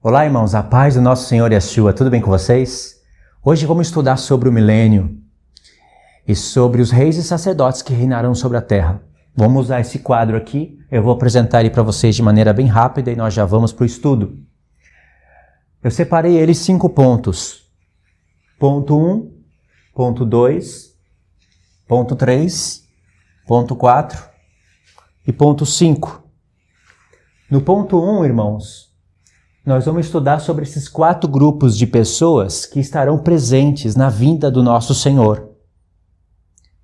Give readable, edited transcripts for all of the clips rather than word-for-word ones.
Olá, irmãos, a paz do nosso Senhor Yeshua, tudo bem com vocês? Hoje vamos estudar sobre o milênio e sobre os reis e sacerdotes que reinarão sobre a terra. Vamos usar esse quadro aqui, eu vou apresentar ele para vocês de maneira bem rápida e nós já vamos para o estudo. Eu separei ele em 5 pontos. Ponto 1, ponto 2, ponto 3, ponto 4 e ponto 5. No ponto 1, irmãos, nós vamos estudar sobre esses 4 grupos de pessoas que estarão presentes na vinda do nosso Senhor.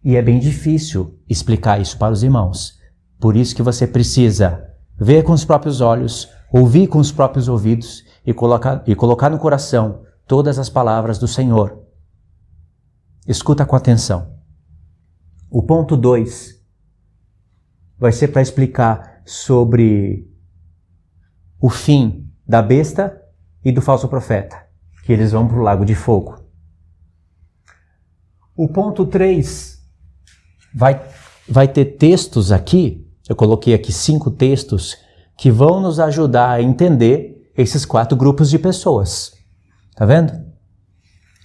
E é bem difícil explicar isso para os irmãos. Por isso que você precisa ver com os próprios olhos, ouvir com os próprios ouvidos e colocar no coração todas as palavras do Senhor. Escuta com atenção. O ponto 2 vai ser para explicar sobre o fim da besta e do falso profeta, que eles vão para o lago de fogo. O ponto 3 vai ter textos aqui, eu coloquei aqui 5 textos, que vão nos ajudar a entender esses 4 grupos de pessoas. Tá vendo?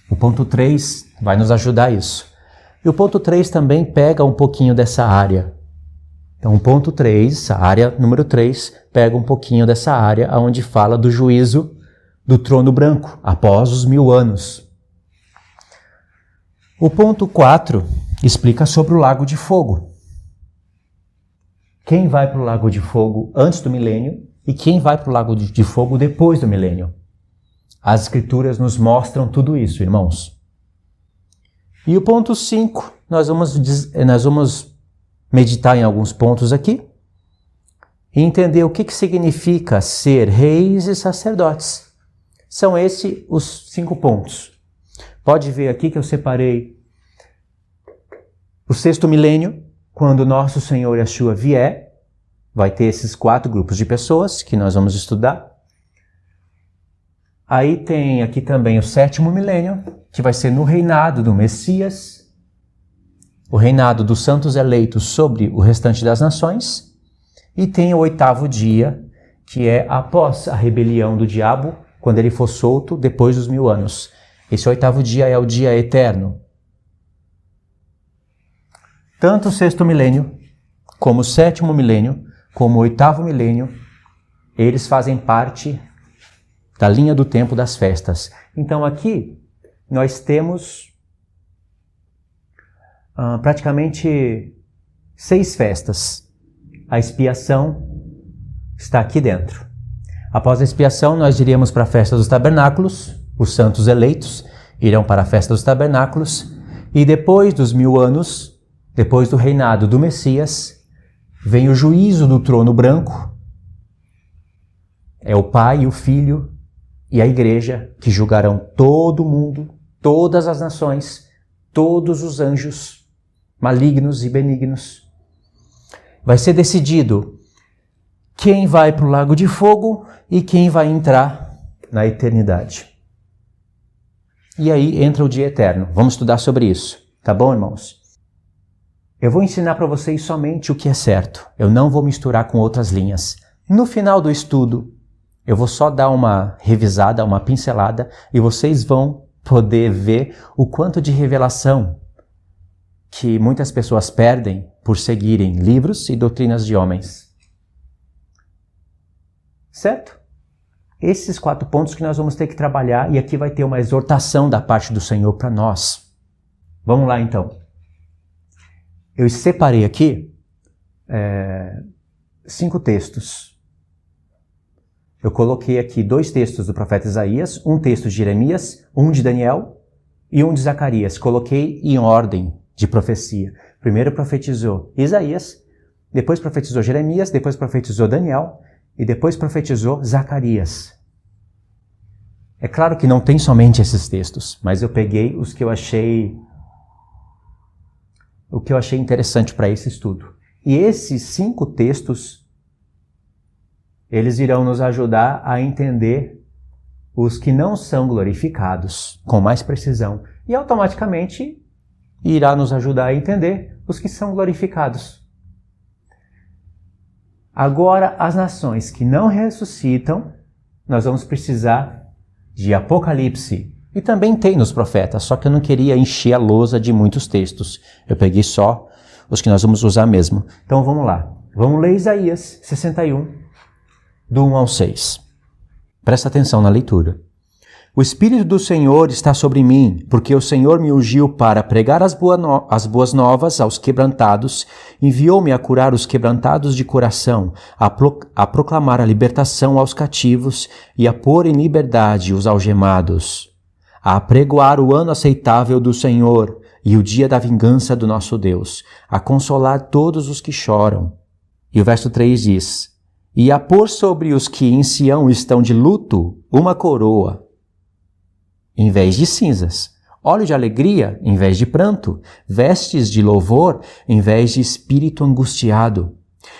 O ponto 3 vai nos ajudar a isso. E o ponto 3 também pega um pouquinho dessa área. Então, o ponto 3, a área número 3, pega um pouquinho dessa área onde fala do juízo do trono branco, após os 1000 anos. O ponto 4 explica sobre o lago de fogo. Quem vai para o lago de fogo antes do milênio e quem vai para o lago de fogo depois do milênio. As escrituras nos mostram tudo isso, irmãos. E o ponto 5, nós vamos meditar em alguns pontos aqui e entender o que significa ser reis e sacerdotes. São esses os 5 pontos. Pode ver aqui que eu separei o 6º milênio, quando nosso Senhor Yeshua vier, vai ter esses 4 grupos de pessoas que nós vamos estudar. Aí tem aqui também o 7º milênio, que vai ser no reinado do Messias, o reinado dos santos eleitos sobre o restante das nações, e tem o 8º dia, que é após a rebelião do diabo, quando ele for solto depois dos 1000 anos. Esse 8º dia é o dia eterno. Tanto o 6º milênio, como o 7º milênio, como o 8º milênio, eles fazem parte da linha do tempo das festas. Então aqui nós temos praticamente 6 festas. A expiação está aqui dentro. Após a expiação, nós iríamos para a festa dos tabernáculos, os santos eleitos irão para a festa dos tabernáculos, e depois dos 1000 anos, depois do reinado do Messias, vem o juízo do trono branco. É o Pai, o Filho e a Igreja que julgarão todo mundo, todas as nações, todos os anjos, malignos e benignos. Vai ser decidido quem vai para o lago de fogo e quem vai entrar na eternidade. E aí entra o dia eterno. Vamos estudar sobre isso. Tá bom, irmãos? Eu vou ensinar para vocês somente o que é certo. Eu não vou misturar com outras linhas. No final do estudo, eu vou só dar uma revisada, uma pincelada, e vocês vão poder ver o quanto de revelação que muitas pessoas perdem por seguirem livros e doutrinas de homens. Certo? Esses 4 pontos que nós vamos ter que trabalhar, e aqui vai ter uma exortação da parte do Senhor para nós. Vamos lá então. Eu separei aqui 5 textos. Eu coloquei aqui 2 textos do profeta Isaías, um texto de Jeremias, um de Daniel e um de Zacarias. Coloquei em ordem de profecia. Primeiro profetizou Isaías, depois profetizou Jeremias, depois profetizou Daniel e depois profetizou Zacarias. É claro que não tem somente esses textos, mas eu peguei os que eu achei interessante para esse estudo. E esses 5 textos, eles irão nos ajudar a entender os que não são glorificados com mais precisão e automaticamente irá nos ajudar a entender os que são glorificados. Agora, as nações que não ressuscitam, nós vamos precisar de Apocalipse. E também tem nos profetas, só que eu não queria encher a lousa de muitos textos. Eu peguei só os que nós vamos usar mesmo. Então vamos lá. Vamos ler Isaías 61, do 1 ao 6. Presta atenção na leitura. O Espírito do Senhor está sobre mim, porque o Senhor me ungiu para pregar as boas novas aos quebrantados, enviou-me a curar os quebrantados de coração, a proclamar a libertação aos cativos e a pôr em liberdade os algemados, a apregoar o ano aceitável do Senhor e o dia da vingança do nosso Deus, a consolar todos os que choram. E o verso 3 diz, e a pôr sobre os que em Sião estão de luto uma coroa, em vez de cinzas, óleo de alegria em vez de pranto, vestes de louvor em vez de espírito angustiado,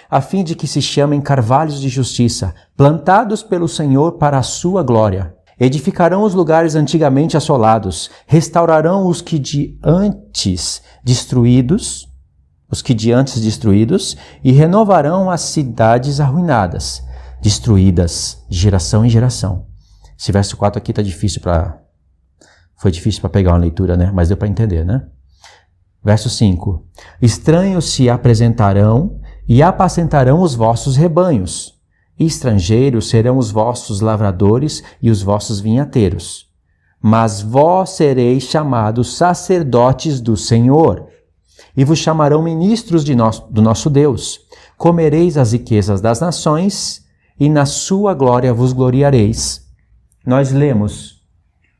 a fim de que se chamem carvalhos de justiça, plantados pelo Senhor para a sua glória. Edificarão os lugares antigamente assolados, restaurarão os que de antes destruídos, e renovarão as cidades arruinadas, destruídas de geração em geração. Esse verso 4 aqui foi difícil para pegar uma leitura, né? Mas deu para entender, né? Verso 5. Estranhos se apresentarão e apacentarão os vossos rebanhos. E estrangeiros serão os vossos lavradores e os vossos vinhateiros. Mas vós sereis chamados sacerdotes do Senhor, e vos chamarão ministros do nosso Deus. Comereis as riquezas das nações, e na sua glória vos gloriareis. Nós lemos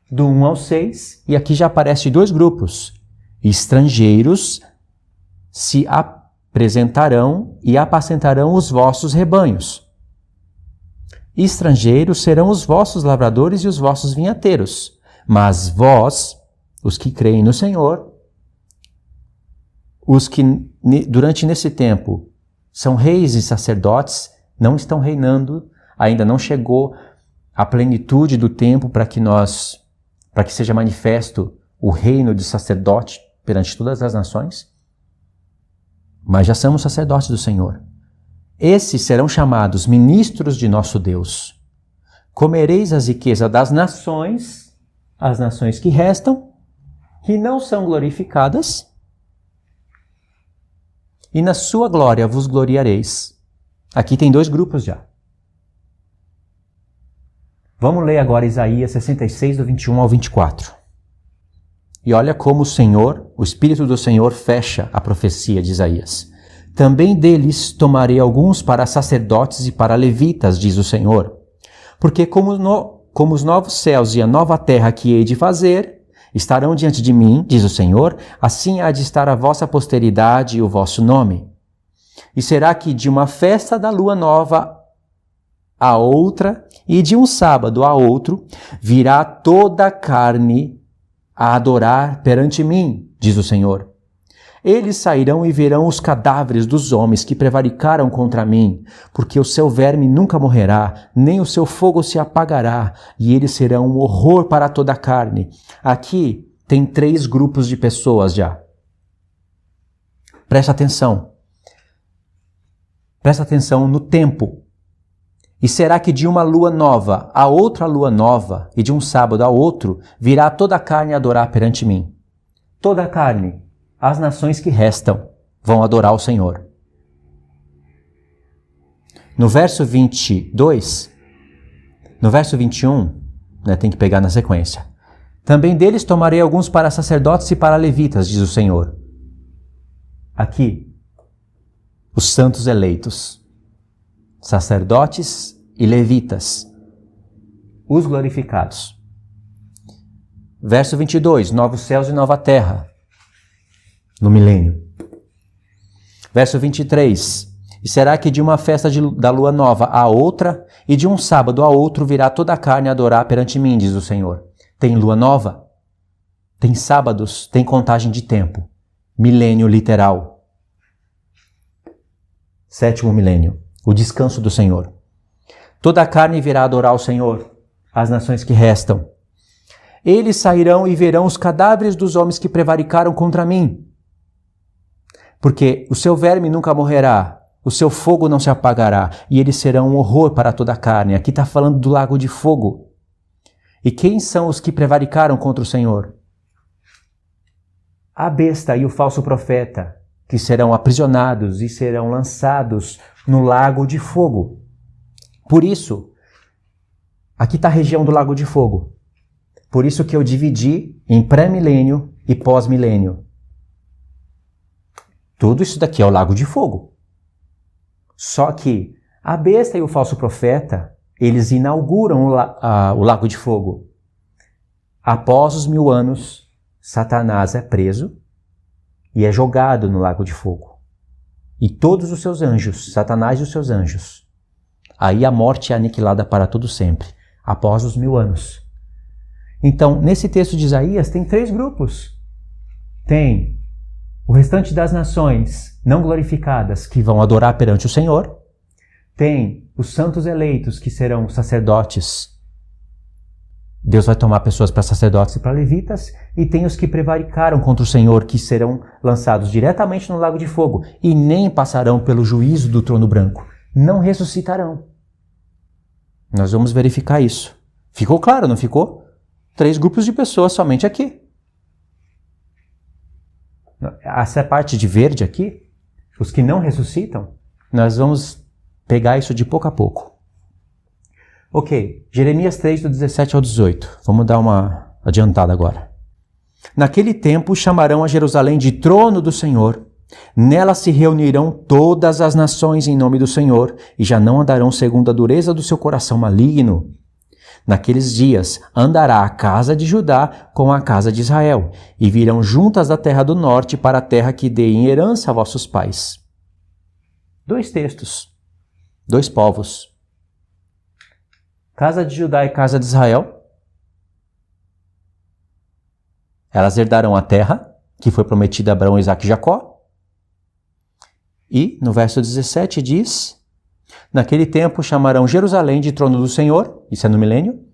do 1 ao 6, e aqui já aparecem dois grupos. Estrangeiros se apresentarão e apacentarão os vossos rebanhos. Estrangeiros serão os vossos lavradores e os vossos vinhateiros. Mas vós, os que creem no Senhor, os que durante nesse tempo são reis e sacerdotes, não estão reinando, ainda não chegou a plenitude do tempo para que seja manifesto o reino de sacerdote perante todas as nações, mas já somos sacerdotes do Senhor. Esses serão chamados ministros de nosso Deus. Comereis as riquezas das nações, as nações que restam, que não são glorificadas, e na sua glória vos gloriareis. Aqui tem dois grupos já. Vamos ler agora Isaías 66, do 21 ao 24. E olha como o Espírito do Senhor fecha a profecia de Isaías. Também deles tomarei alguns para sacerdotes e para levitas, diz o Senhor. Porque como os novos céus e a nova terra que hei de fazer estarão diante de mim, diz o Senhor, assim há de estar a vossa posteridade e o vosso nome. E será que de uma festa da lua nova a outra, e de um sábado a outro, virá toda a carne a adorar perante mim, diz o Senhor. Eles sairão e verão os cadáveres dos homens que prevaricaram contra mim, porque o seu verme nunca morrerá, nem o seu fogo se apagará, e eles serão um horror para toda a carne. Aqui tem 3 grupos de pessoas já. Presta atenção. Presta atenção no tempo. E será que de uma lua nova a outra lua nova, e de um sábado a outro, virá toda a carne a adorar perante mim? Toda a carne, as nações que restam, vão adorar o Senhor. No verso 22, no verso 21, tem que pegar na sequência. Também deles tomarei alguns para sacerdotes e para levitas, diz o Senhor. Aqui, os santos eleitos. Sacerdotes e levitas, os glorificados. Verso 22, novos céus e nova terra, no milênio. Verso 23, e será que de uma festa da lua nova a outra, e de um sábado a outro, virá toda a carne a adorar perante mim, diz o Senhor. Tem lua nova, tem sábados, tem contagem de tempo, milênio literal. 7º milênio. O descanso do Senhor. Toda a carne virá adorar o Senhor, as nações que restam. Eles sairão e verão os cadáveres dos homens que prevaricaram contra mim. Porque o seu verme nunca morrerá, o seu fogo não se apagará, e eles serão um horror para toda a carne. Aqui está falando do lago de fogo. E quem são os que prevaricaram contra o Senhor? A besta e o falso profeta, que serão aprisionados e serão lançados no lago de fogo. Por isso, aqui está a região do lago de fogo. Por isso que eu dividi em pré-milênio e pós-milênio. Tudo isso daqui é o lago de fogo. Só que a besta e o falso profeta, eles inauguram o lago de fogo. Após os 1000 anos, Satanás é preso e é jogado no lago de fogo. E todos os seus anjos, Satanás e os seus anjos. Aí a morte é aniquilada para todo sempre, após os 1000 anos. Então, nesse texto de Isaías, tem 3 grupos. Tem o restante das nações não glorificadas que vão adorar perante o Senhor. Tem os santos eleitos que serão sacerdotes. Deus vai tomar pessoas para sacerdotes e para levitas. E tem os que prevaricaram contra o Senhor, que serão lançados diretamente no lago de fogo e nem passarão pelo juízo do trono branco. Não ressuscitarão. Nós vamos verificar isso. Ficou claro, não ficou? 3 grupos de pessoas somente aqui. Essa parte de verde aqui, os que não ressuscitam, nós vamos pegar isso de pouco a pouco. Ok, Jeremias 3, do 17 ao 18. Vamos dar uma adiantada agora. Naquele tempo chamarão a Jerusalém de trono do Senhor. Nela se reunirão todas as nações em nome do Senhor, e já não andarão segundo a dureza do seu coração maligno. Naqueles dias andará a casa de Judá com a casa de Israel, e virão juntas da terra do norte para a terra que dei em herança a vossos pais. 2 textos, 2 povos. Casa de Judá e casa de Israel. Elas herdarão a terra que foi prometida a Abraão, Isaque e Jacó. E no verso 17 diz: naquele tempo chamarão Jerusalém de trono do Senhor, isso é no milênio,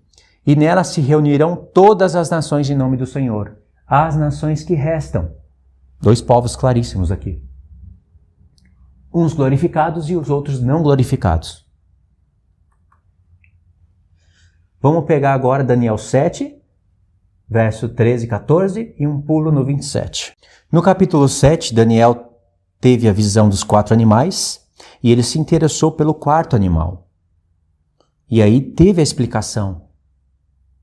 e nela se reunirão todas as nações em nome do Senhor, as nações que restam. 2 povos claríssimos aqui. Uns glorificados e os outros não glorificados. Vamos pegar agora Daniel 7, verso 13 e 14, e um pulo no 27. No capítulo 7, Daniel teve a visão dos 4 animais, e ele se interessou pelo 4º animal. E aí teve a explicação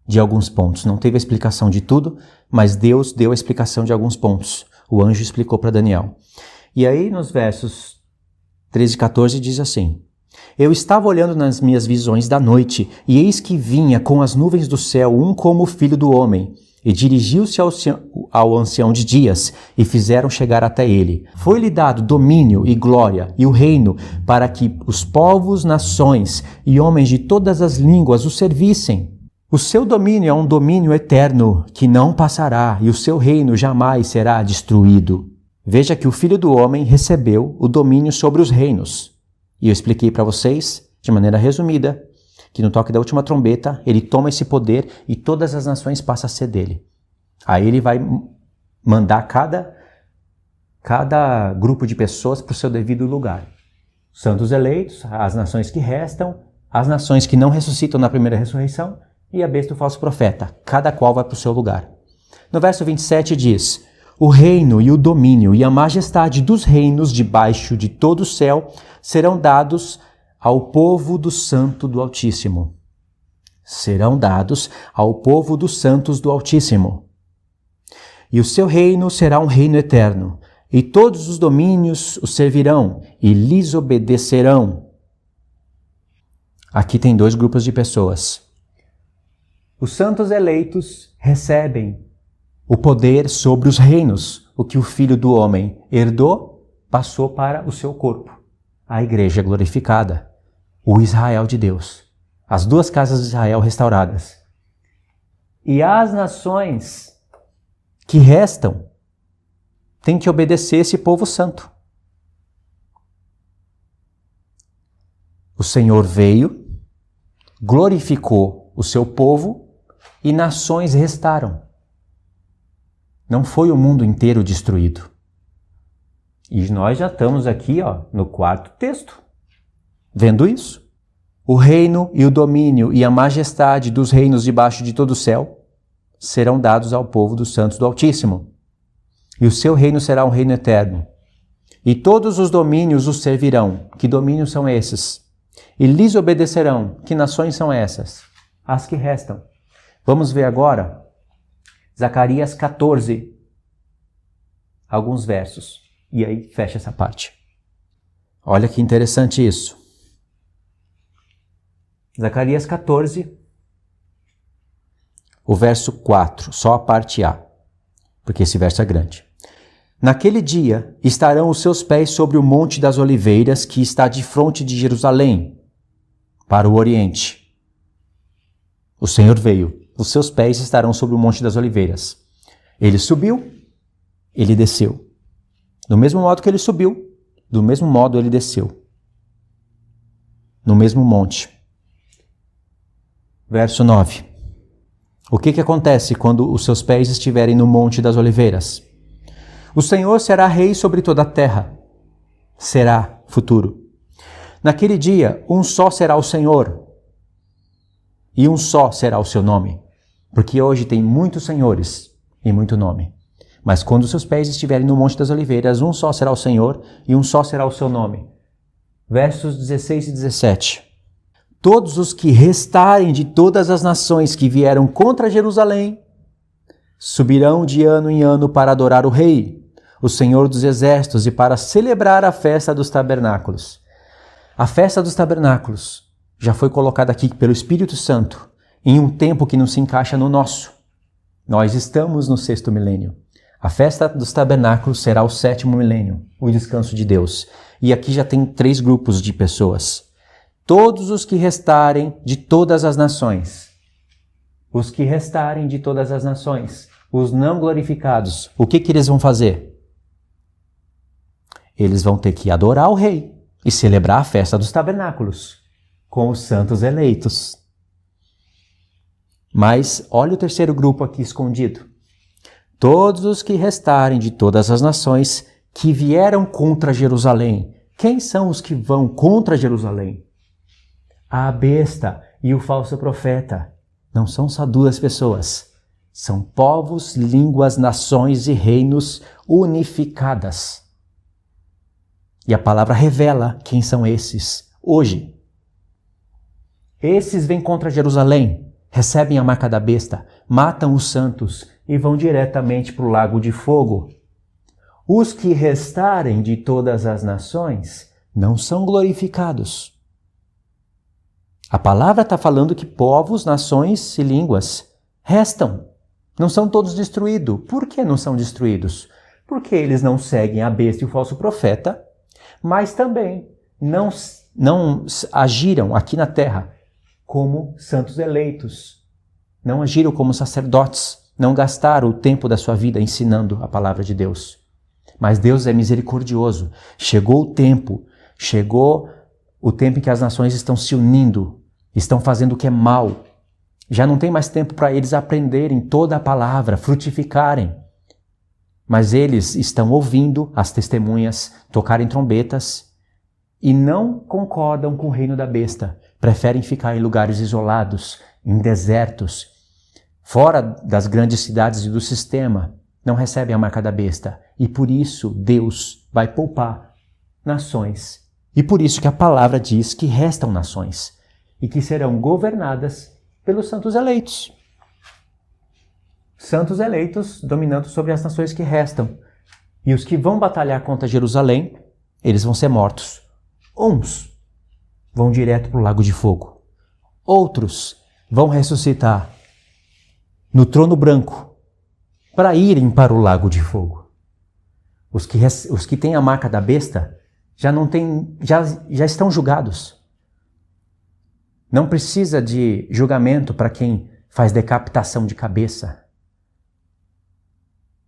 de alguns pontos. Não teve a explicação de tudo, mas Deus deu a explicação de alguns pontos. O anjo explicou para Daniel. E aí nos versos 13 e 14 diz assim: eu estava olhando nas minhas visões da noite, e eis que vinha com as nuvens do céu um como o filho do homem, e dirigiu-se ao ancião de dias, e fizeram chegar até ele. Foi-lhe dado domínio e glória e o reino, para que os povos, nações e homens de todas as línguas o servissem. O seu domínio é um domínio eterno, que não passará, e o seu reino jamais será destruído. Veja que o Filho do Homem recebeu o domínio sobre os reinos. E eu expliquei para vocês, de maneira resumida, que no toque da última trombeta, ele toma esse poder e todas as nações passam a ser dele. Aí ele vai mandar cada grupo de pessoas para o seu devido lugar. Os santos eleitos, as nações que restam, as nações que não ressuscitam na primeira ressurreição e a besta do falso profeta. Cada qual vai para o seu lugar. No verso 27 diz: o reino e o domínio e a majestade dos reinos debaixo de todo o céu serão dados ao povo do santo do Altíssimo. Serão dados ao povo dos santos do Altíssimo. E o seu reino será um reino eterno, e todos os domínios o servirão e lhes obedecerão. Aqui tem 2 grupos de pessoas. Os santos eleitos recebem o poder sobre os reinos, o que o Filho do Homem herdou, passou para o seu corpo. A igreja glorificada, o Israel de Deus, as 2 casas de Israel restauradas. E as nações que restam têm que obedecer esse povo santo. O Senhor veio, glorificou o seu povo e nações restaram. Não foi o mundo inteiro destruído. E nós já estamos aqui, no quarto texto, vendo isso. O reino e o domínio e a majestade dos reinos debaixo de todo o céu serão dados ao povo dos santos do Altíssimo. E o seu reino será um reino eterno. E todos os domínios os servirão. Que domínios são esses? E lhes obedecerão. Que nações são essas? As que restam. Vamos ver agora Zacarias 14. Alguns versos. E aí fecha essa parte. Olha que interessante isso. Zacarias 14, o verso 4, só a parte A, porque esse verso é grande. Naquele dia estarão os seus pés sobre o Monte das Oliveiras, que está de fronte de Jerusalém, para o Oriente. O Senhor veio, os seus pés estarão sobre o Monte das Oliveiras. Ele subiu, ele desceu. Do mesmo modo que ele subiu, do mesmo modo ele desceu. No mesmo monte. Verso 9. O que acontece quando os seus pés estiverem no Monte das Oliveiras? O Senhor será rei sobre toda a terra. Será futuro. Naquele dia, um só será o Senhor. E um só será o seu nome. Porque hoje tem muitos senhores e muito nome. Mas quando os seus pés estiverem no Monte das Oliveiras, um só será o Senhor e um só será o seu nome. Versos 16 e 17. Todos os que restarem de todas as nações que vieram contra Jerusalém subirão de ano em ano para adorar o Rei, o Senhor dos Exércitos, e para celebrar a festa dos tabernáculos. A festa dos tabernáculos já foi colocada aqui pelo Espírito Santo em um tempo que não se encaixa no nosso. Nós estamos no 6º milênio. A festa dos tabernáculos será o 7º milênio, o descanso de Deus. E aqui já tem 3 grupos de pessoas. Todos os que restarem de todas as nações. Os que restarem de todas as nações. Os não glorificados. O que eles vão fazer? Eles vão ter que adorar o Rei e celebrar a festa dos tabernáculos com os santos eleitos. Mas olha o 3º grupo aqui escondido. Todos os que restarem de todas as nações que vieram contra Jerusalém. Quem são os que vão contra Jerusalém? A besta e o falso profeta. Não são só 2 pessoas. São povos, línguas, nações e reinos unificadas. E a palavra revela quem são esses hoje. Esses vêm contra Jerusalém, recebem a marca da besta, matam os santos e vão diretamente para o lago de fogo. Os que restarem de todas as nações não são glorificados. A palavra está falando que povos, nações e línguas restam. Não são todos destruídos. Por que não são destruídos? Porque eles não seguem a besta e o falso profeta, mas também não agiram aqui na terra como santos eleitos. Não agiram como sacerdotes. Não gastaram o tempo da sua vida ensinando a palavra de Deus. Mas Deus é misericordioso. Chegou o tempo em que as nações estão se unindo, estão fazendo o que é mal. Já não tem mais tempo para eles aprenderem toda a palavra, frutificarem. Mas eles estão ouvindo as testemunhas tocarem trombetas e não concordam com o reino da besta. Preferem ficar em lugares isolados, em desertos, fora das grandes cidades e do sistema. Não recebem a marca da besta. E por isso Deus vai poupar nações. E por isso que a palavra diz que restam nações e que serão governadas pelos santos eleitos. Santos eleitos dominando sobre as nações que restam. E os que vão batalhar contra Jerusalém, eles vão ser mortos. Uns vão direto para o lago de fogo. Outros vão ressuscitar no trono branco para irem para o lago de fogo. Os que têm a marca da besta já estão julgados. Não precisa de julgamento para quem faz decapitação de cabeça,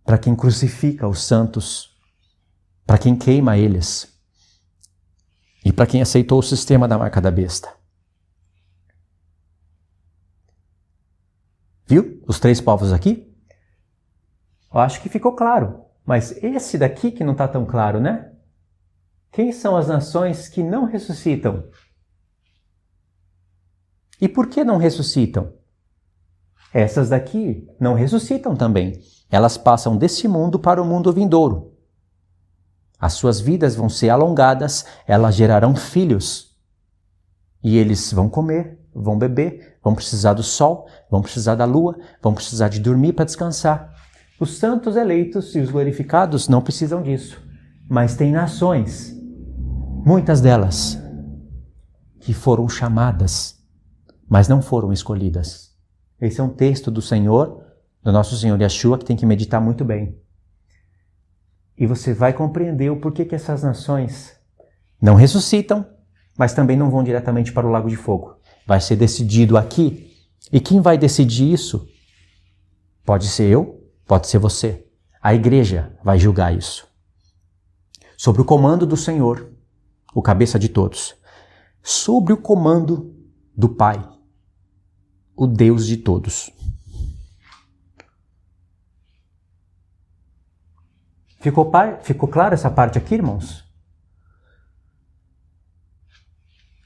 para quem crucifica os santos, para quem queima eles e para quem aceitou o sistema da marca da besta. Viu? Os 3 povos aqui? Eu acho que ficou claro. Mas esse daqui que não está tão claro, né? Quem são as nações que não ressuscitam? E por que não ressuscitam? Essas daqui não ressuscitam também. Elas passam desse mundo para o mundo vindouro. As suas vidas vão ser alongadas, elas gerarão filhos. E eles vão comer, vão beber, vão precisar do sol, vão precisar da lua, vão precisar de dormir para descansar. Os santos eleitos e os glorificados não precisam disso. Mas tem nações, muitas delas, que foram chamadas, mas não foram escolhidas. Esse é um texto do Senhor, do nosso Senhor Yeshua, que tem que meditar muito bem. E você vai compreender o porquê que essas nações não ressuscitam, mas também não vão diretamente para o lago de fogo. Vai ser decidido aqui. E quem vai decidir isso? Pode ser eu, pode ser você. A igreja vai julgar isso. Sobre o comando do Senhor, o cabeça de todos. Sobre o comando do Pai, o Deus de todos. Ficou claro essa parte aqui, irmãos?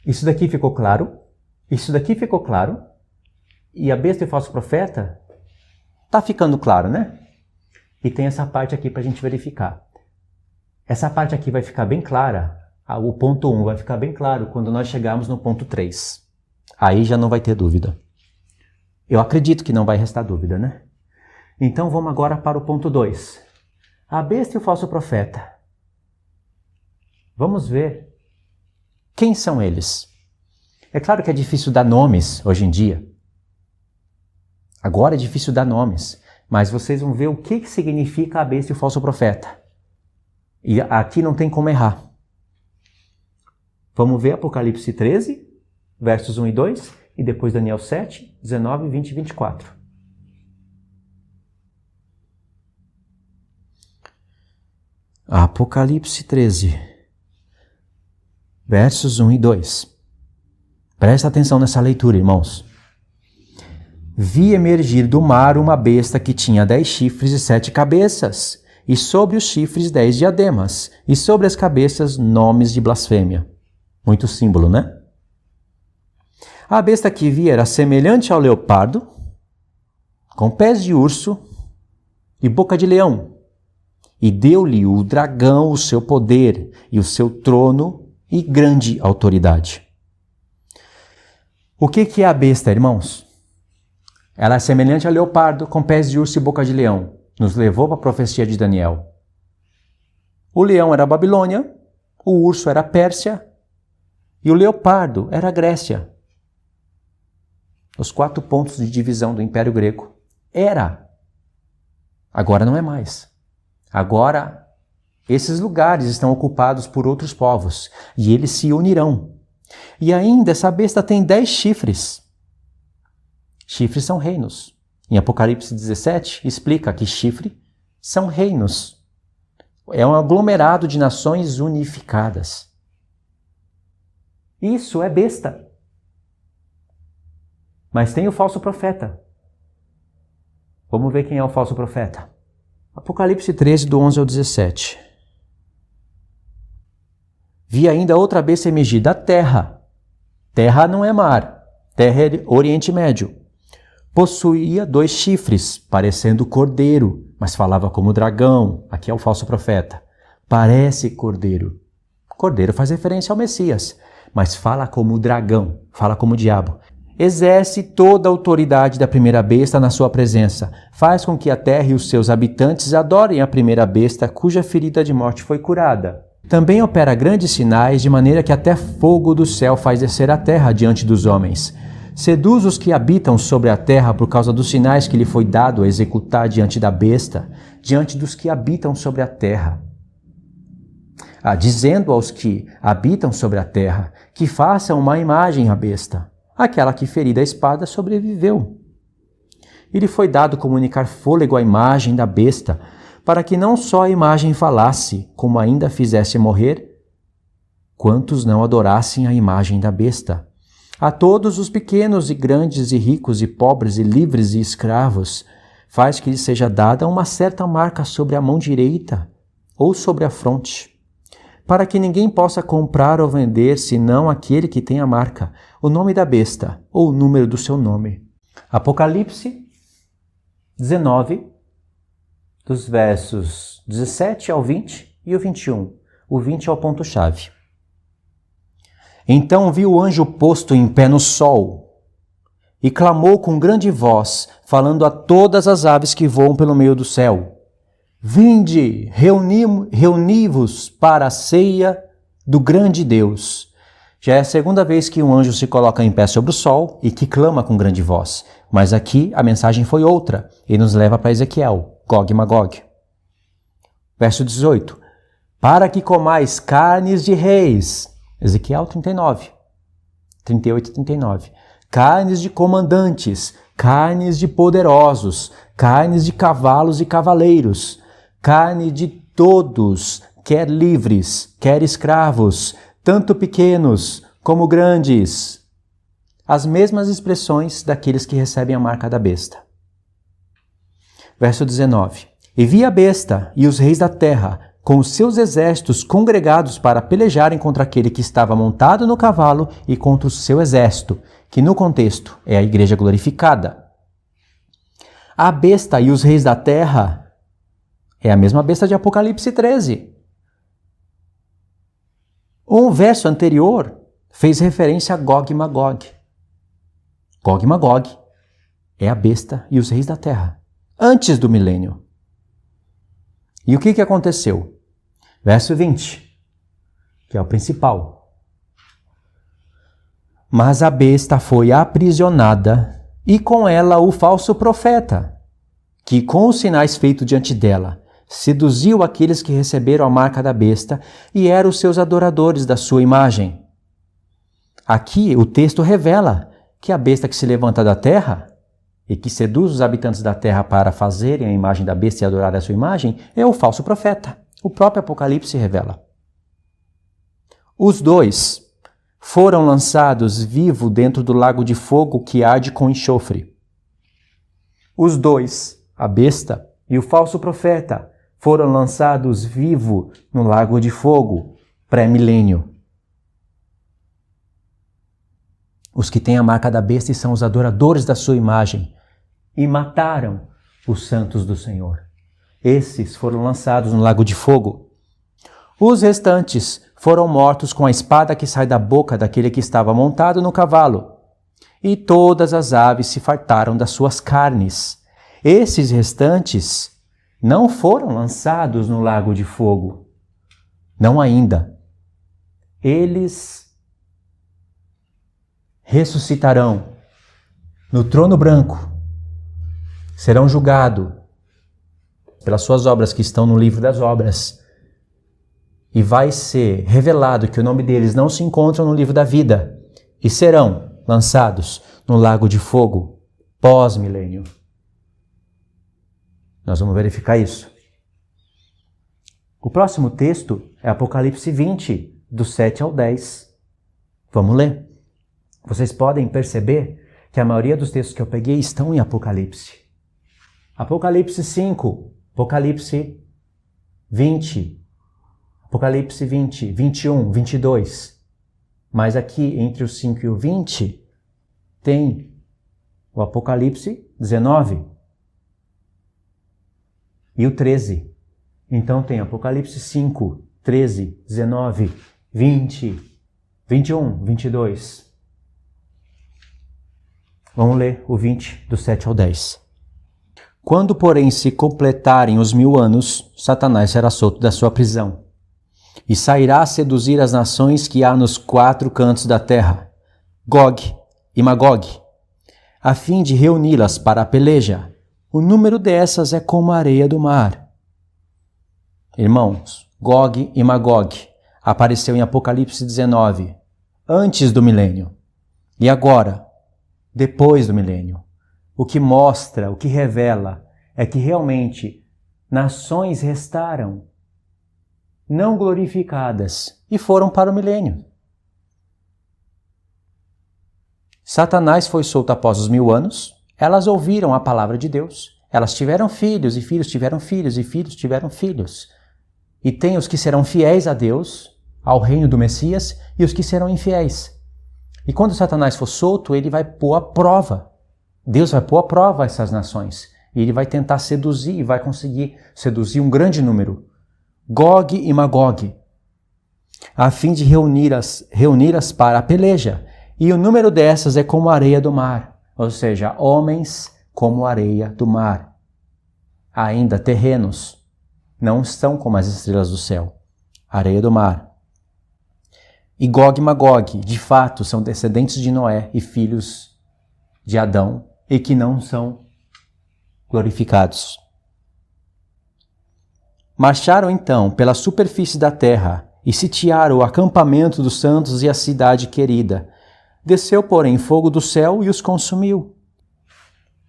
Isso daqui ficou claro. Isso daqui ficou claro. E a besta e o falso profeta tá ficando claro, né? E tem essa parte aqui para a gente verificar. Essa parte aqui vai ficar bem clara. O ponto 1 vai ficar bem claro quando nós chegarmos no ponto 3. Aí já não vai ter dúvida. Eu acredito que não vai restar dúvida, né? Então vamos agora para o ponto 2. A besta e o falso profeta. Vamos ver quem são eles. É claro que é difícil dar nomes hoje em dia. Agora é difícil dar nomes. Mas vocês vão ver o que significa a besta e o falso profeta. E aqui não tem como errar. Vamos ver Apocalipse 13, versos 1 e 2, e depois Daniel 7, 19, 20 e 24. Apocalipse 13, versos 1 e 2. Presta atenção nessa leitura, irmãos. Vi emergir do mar uma besta que tinha 10 chifres e 7 cabeças, e sobre os chifres 10 diademas, e sobre as cabeças nomes de blasfêmia. Muito símbolo, né? A besta que vi era semelhante ao leopardo, com pés de urso e boca de leão. E deu-lhe o dragão o seu poder e o seu trono e grande autoridade. O que é a besta, irmãos? Ela é semelhante ao leopardo, com pés de urso e boca de leão. Nos levou para a profecia de Daniel. O leão era a Babilônia, o urso era a Pérsia e o leopardo era a Grécia. Os 4 pontos de divisão do Império Grego. Era. Agora não é mais. Agora, esses lugares estão ocupados por outros povos e eles se unirão. E ainda essa besta tem 10 chifres. Chifres são reinos. Em Apocalipse 17, explica que chifre são reinos. É um aglomerado de nações unificadas. Isso é besta. Mas tem o falso profeta. Vamos ver quem é o falso profeta. Apocalipse 13, do 11 ao 17. Vi ainda outra besta emergir da terra. Terra não é mar. Terra é Oriente Médio. Possuía 2 chifres, parecendo cordeiro, mas falava como dragão. Aqui é o falso profeta. Parece cordeiro. Cordeiro faz referência ao Messias, mas fala como dragão, fala como diabo. Exerce toda a autoridade da primeira besta na sua presença. Faz com que a terra e os seus habitantes adorem a primeira besta, cuja ferida de morte foi curada. Também opera grandes sinais, de maneira que até fogo do céu faz descer a terra diante dos homens. Seduz os que habitam sobre a terra por causa dos sinais que lhe foi dado a executar diante da besta, diante dos que habitam sobre a terra. Dizendo aos que habitam sobre a terra que façam uma imagem à besta. Aquela que, ferida a espada, sobreviveu. E lhe foi dado comunicar fôlego à imagem da besta, para que não só a imagem falasse, como ainda fizesse morrer, quantos não adorassem a imagem da besta. A todos os pequenos e grandes e ricos e pobres e livres e escravos, faz que lhe seja dada uma certa marca sobre a mão direita ou sobre a fronte. para que ninguém possa comprar ou vender senão aquele que tem a marca, o nome da besta ou o número do seu nome. Apocalipse 19, dos versos 17 ao 20 e o 21. O 20 é o ponto-chave. Então vi o anjo posto em pé no sol e clamou com grande voz, falando a todas as aves que voam pelo meio do céu: Vinde, reuni-vos para a ceia do grande Deus. Já é a segunda vez que um anjo se coloca em pé sobre o sol e que clama com grande voz. Mas aqui a mensagem foi outra e nos leva para Ezequiel, Gog e Magog. Verso 18. Para que comais carnes de reis. Ezequiel 39, 38 e 39. Carnes de comandantes, carnes de poderosos, carnes de cavalos e cavaleiros, carne de todos, quer livres, quer escravos, tanto pequenos como grandes. As mesmas expressões daqueles que recebem a marca da besta. Verso 19. E vi a besta e os reis da terra, com os seus exércitos congregados para pelejarem contra aquele que estava montado no cavalo e contra o seu exército, que no contexto é a igreja glorificada. A besta e os reis da terra é a mesma besta de Apocalipse 13. Um verso anterior fez referência a Gog e Magog. Gog e Magog é a besta e os reis da terra, antes do milênio. E o que aconteceu? Verso 20, que é o principal. Mas a besta foi aprisionada, e com ela o falso profeta, que com os sinais feitos diante dela, seduziu aqueles que receberam a marca da besta e eram os seus adoradores da sua imagem. Aqui o texto revela que a besta que se levanta da terra e que seduz os habitantes da terra para fazerem a imagem da besta e adorar a sua imagem é o falso profeta. O próprio Apocalipse revela. Os dois foram lançados vivos dentro do lago de fogo que arde com enxofre. Os dois, a besta e o falso profeta, foram lançados vivos no lago de fogo, pré-milênio. Os que têm a marca da besta e são os adoradores da sua imagem e mataram os santos do Senhor. Esses foram lançados no lago de fogo. Os restantes foram mortos com a espada que sai da boca daquele que estava montado no cavalo. E todas as aves se fartaram das suas carnes. Esses restantes não foram lançados no lago de fogo. Não ainda. Eles ressuscitarão no trono branco. Serão julgados pelas suas obras que estão no livro das obras. E vai ser revelado que o nome deles não se encontra no livro da vida e serão lançados no lago de fogo pós-milênio. Nós vamos verificar isso. O próximo texto é Apocalipse 20, do 7 ao 10. Vamos ler. Vocês podem perceber que a maioria dos textos que eu peguei estão em Apocalipse. Apocalipse 5, Apocalipse 20, Apocalipse 20, 21, 22. Mas aqui, entre o 5 e o 20, tem o Apocalipse 19 e o 13. Então tem Apocalipse 5, 13, 19, 20, 21, 22. Vamos ler o 20, do 7 ao 10. Quando, porém, se completarem os 1000 anos, Satanás será solto da sua prisão e sairá a seduzir as nações que há nos 4 cantos da terra, Gog e Magog, a fim de reuni-las para a peleja. O número dessas é como a areia do mar. Irmãos, Gog e Magog apareceu em Apocalipse 19, antes do milênio, e agora, depois do milênio. O que mostra, o que revela, é que realmente nações restaram, não glorificadas, e foram para o milênio. Satanás foi solto após os 1000 anos, elas ouviram a palavra de Deus, elas tiveram filhos, e filhos tiveram filhos, e filhos tiveram filhos. E tem os que serão fiéis a Deus, ao reino do Messias e os que serão infiéis. E quando Satanás for solto, ele vai pôr à prova. Deus vai pôr à prova essas nações. E ele vai tentar seduzir e vai conseguir seduzir um grande número. Gog e Magog, a fim de reuni-las para a peleja. E o número dessas é como a areia do mar, ou seja, homens como a areia do mar. Ainda terrenos, não são como as estrelas do céu, areia do mar. E Gog e Magog, de fato, são descendentes de Noé e filhos de Adão, e que não são glorificados. Marcharam então pela superfície da terra e sitiaram o acampamento dos santos e a cidade querida. Desceu, porém, fogo do céu e os consumiu.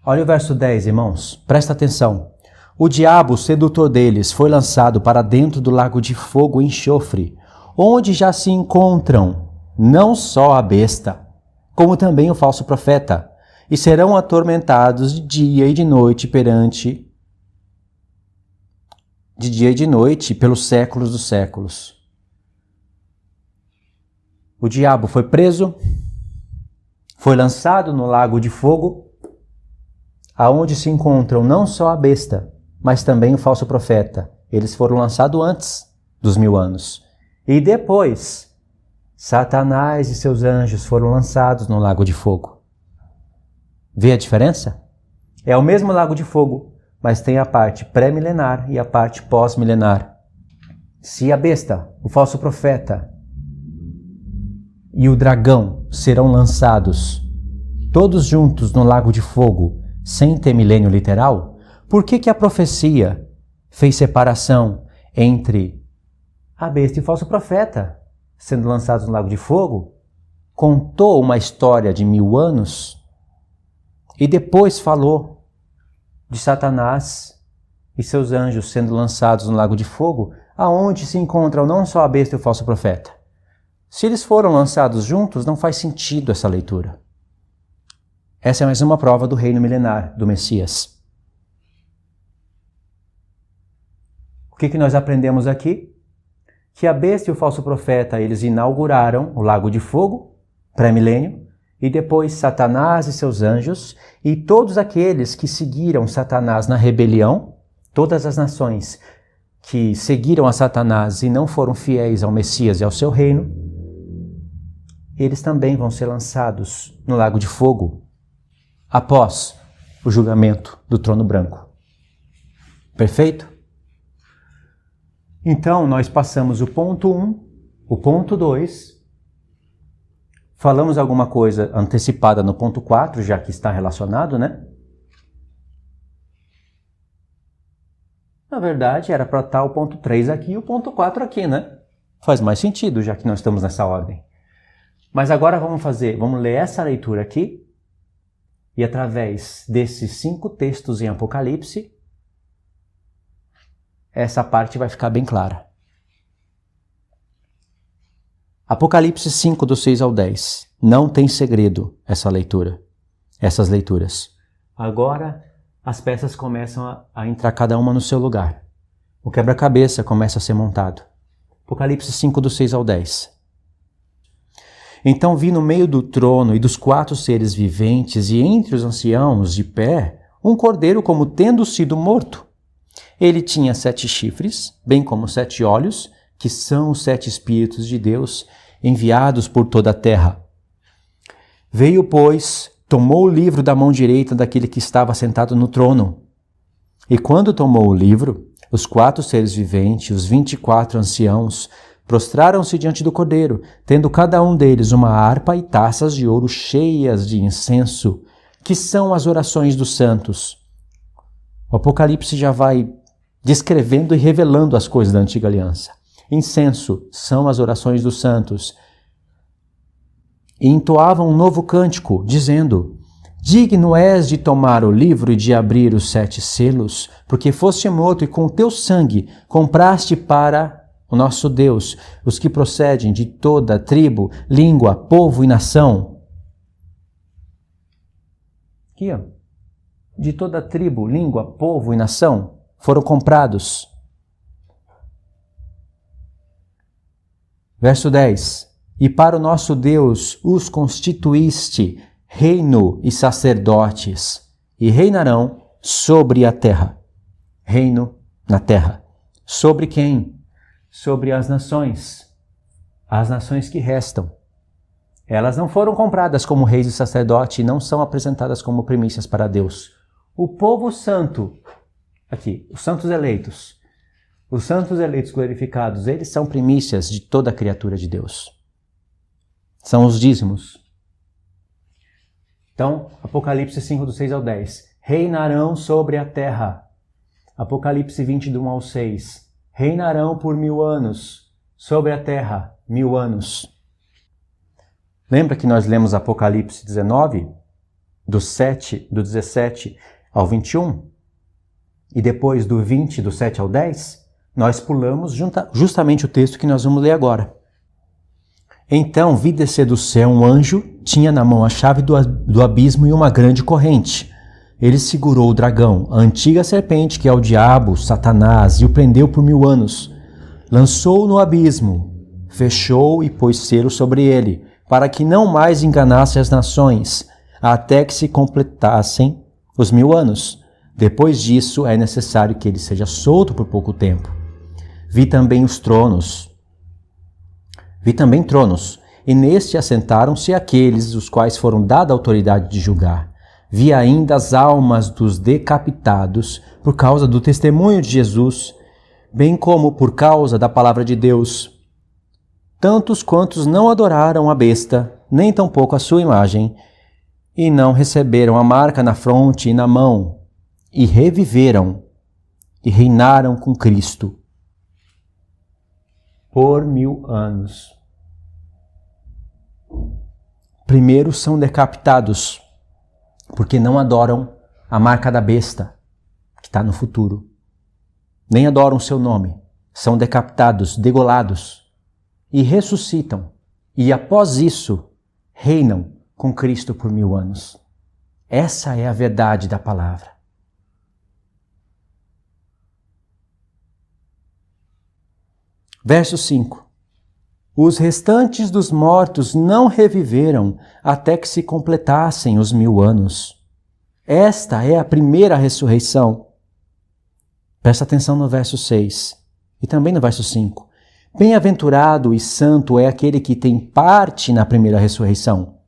Olha o verso 10, irmãos, presta atenção. O diabo, sedutor deles, foi lançado para dentro do lago de fogo e enxofre, onde já se encontram não só a besta, como também o falso profeta, e serão atormentados de dia e de noite pelos séculos dos séculos. O diabo foi preso, foi lançado no lago de fogo, aonde se encontram não só a besta, mas também o falso profeta. Eles foram lançados antes dos 1000 anos. E depois, Satanás e seus anjos foram lançados no lago de fogo. Vê a diferença? É o mesmo lago de fogo, mas tem a parte pré-milenar e a parte pós-milenar. Se a besta, o falso profeta e o dragão serão lançados todos juntos no lago de fogo, sem ter milênio literal, por que a profecia fez separação entre a besta e o falso profeta sendo lançados no lago de fogo? Contou uma história de 1000 anos e depois falou de Satanás e seus anjos sendo lançados no lago de fogo, aonde se encontram não só a besta e o falso profeta. Se eles foram lançados juntos, não faz sentido essa leitura. Essa é mais uma prova do reino milenar do Messias. O que nós aprendemos aqui? Que a besta e o falso profeta, eles inauguraram o lago de fogo, pré-milênio, e depois Satanás e seus anjos, e todos aqueles que seguiram Satanás na rebelião, todas as nações que seguiram a Satanás e não foram fiéis ao Messias e ao seu reino, eles também vão ser lançados no lago de fogo após o julgamento do trono branco. Perfeito? Então, nós passamos o ponto 1, o ponto 2, falamos alguma coisa antecipada no ponto 4, já que está relacionado, né? Na verdade, era para estar o ponto 3 aqui e o ponto 4 aqui, né? Faz mais sentido, já que nós estamos nessa ordem. Mas agora vamos ler essa leitura aqui, e através desses 5 textos em Apocalipse, essa parte vai ficar bem clara. Apocalipse 5, do 6 ao 10. Não tem segredo essas leituras. Agora as peças começam a entrar cada uma no seu lugar. O quebra-cabeça começa a ser montado. Apocalipse 5, do 6 ao 10. Então vi no meio do trono e dos 4 seres viventes e entre os anciãos de pé um cordeiro como tendo sido morto. Ele tinha 7 chifres, bem como 7 olhos, que são os 7 Espíritos de Deus enviados por toda a terra. Veio, pois, tomou o livro da mão direita daquele que estava sentado no trono. E quando tomou o livro, os 4 seres viventes, os 24 anciãos, prostraram-se diante do cordeiro, tendo cada um deles uma harpa e taças de ouro cheias de incenso, que são as orações dos santos. O Apocalipse já vai descrevendo e revelando as coisas da antiga aliança. Incenso são as orações dos santos. E entoavam um novo cântico, dizendo: Digno és de tomar o livro e de abrir os 7 selos, porque foste morto e com o teu sangue compraste para o nosso Deus os que procedem de toda tribo, língua, povo e nação. Aqui, ó. De toda tribo, língua, povo e nação foram comprados. Verso 10. E para o nosso Deus os constituíste reino e sacerdotes, e reinarão sobre a terra. Reino na terra. Sobre quem? Sobre as nações que restam. Elas não foram compradas como reis e sacerdote e não são apresentadas como primícias para Deus. O povo santo, aqui, os santos eleitos glorificados, eles são primícias de toda a criatura de Deus. São os dízimos. Então, Apocalipse 5, do 6 ao 10. Reinarão sobre a terra. Apocalipse 20, do 1 ao 6. Reinarão por 1000 anos. Sobre a terra, 1000 anos. Lembra que nós lemos Apocalipse 19, do 17 ao 21? E depois do 20, do 7 ao 10? Nós pulamos justamente o texto que nós vamos ler agora. Então vi descer do céu um anjo, tinha na mão a chave do abismo e uma grande corrente. Ele segurou o dragão, a antiga serpente que é o diabo, Satanás, e o prendeu por 1000 anos. Lançou-o no abismo, fechou e pôs selo sobre ele, para que não mais enganasse as nações, até que se completassem os 1000 anos. Depois disso é necessário que ele seja solto por pouco tempo. Vi também tronos, e neste assentaram-se aqueles os quais foram dada a autoridade de julgar. Vi ainda as almas dos decapitados por causa do testemunho de Jesus, bem como por causa da palavra de Deus. Tantos quantos não adoraram a besta, nem tampouco a sua imagem, e não receberam a marca na fronte e na mão, e reviveram e reinaram com Cristo por 1000 anos. Primeiro são decapitados, porque não adoram a marca da besta, que está no futuro. Nem adoram o seu nome. São decapitados, degolados, e ressuscitam. E após isso, reinam com Cristo por 1000 anos. Essa é a verdade da palavra. Verso 5. Os restantes dos mortos não reviveram até que se completassem os 1000 anos. Esta é a primeira ressurreição. Presta atenção no verso 6 e também no verso 5. Bem-aventurado e santo é aquele que tem parte na primeira ressurreição.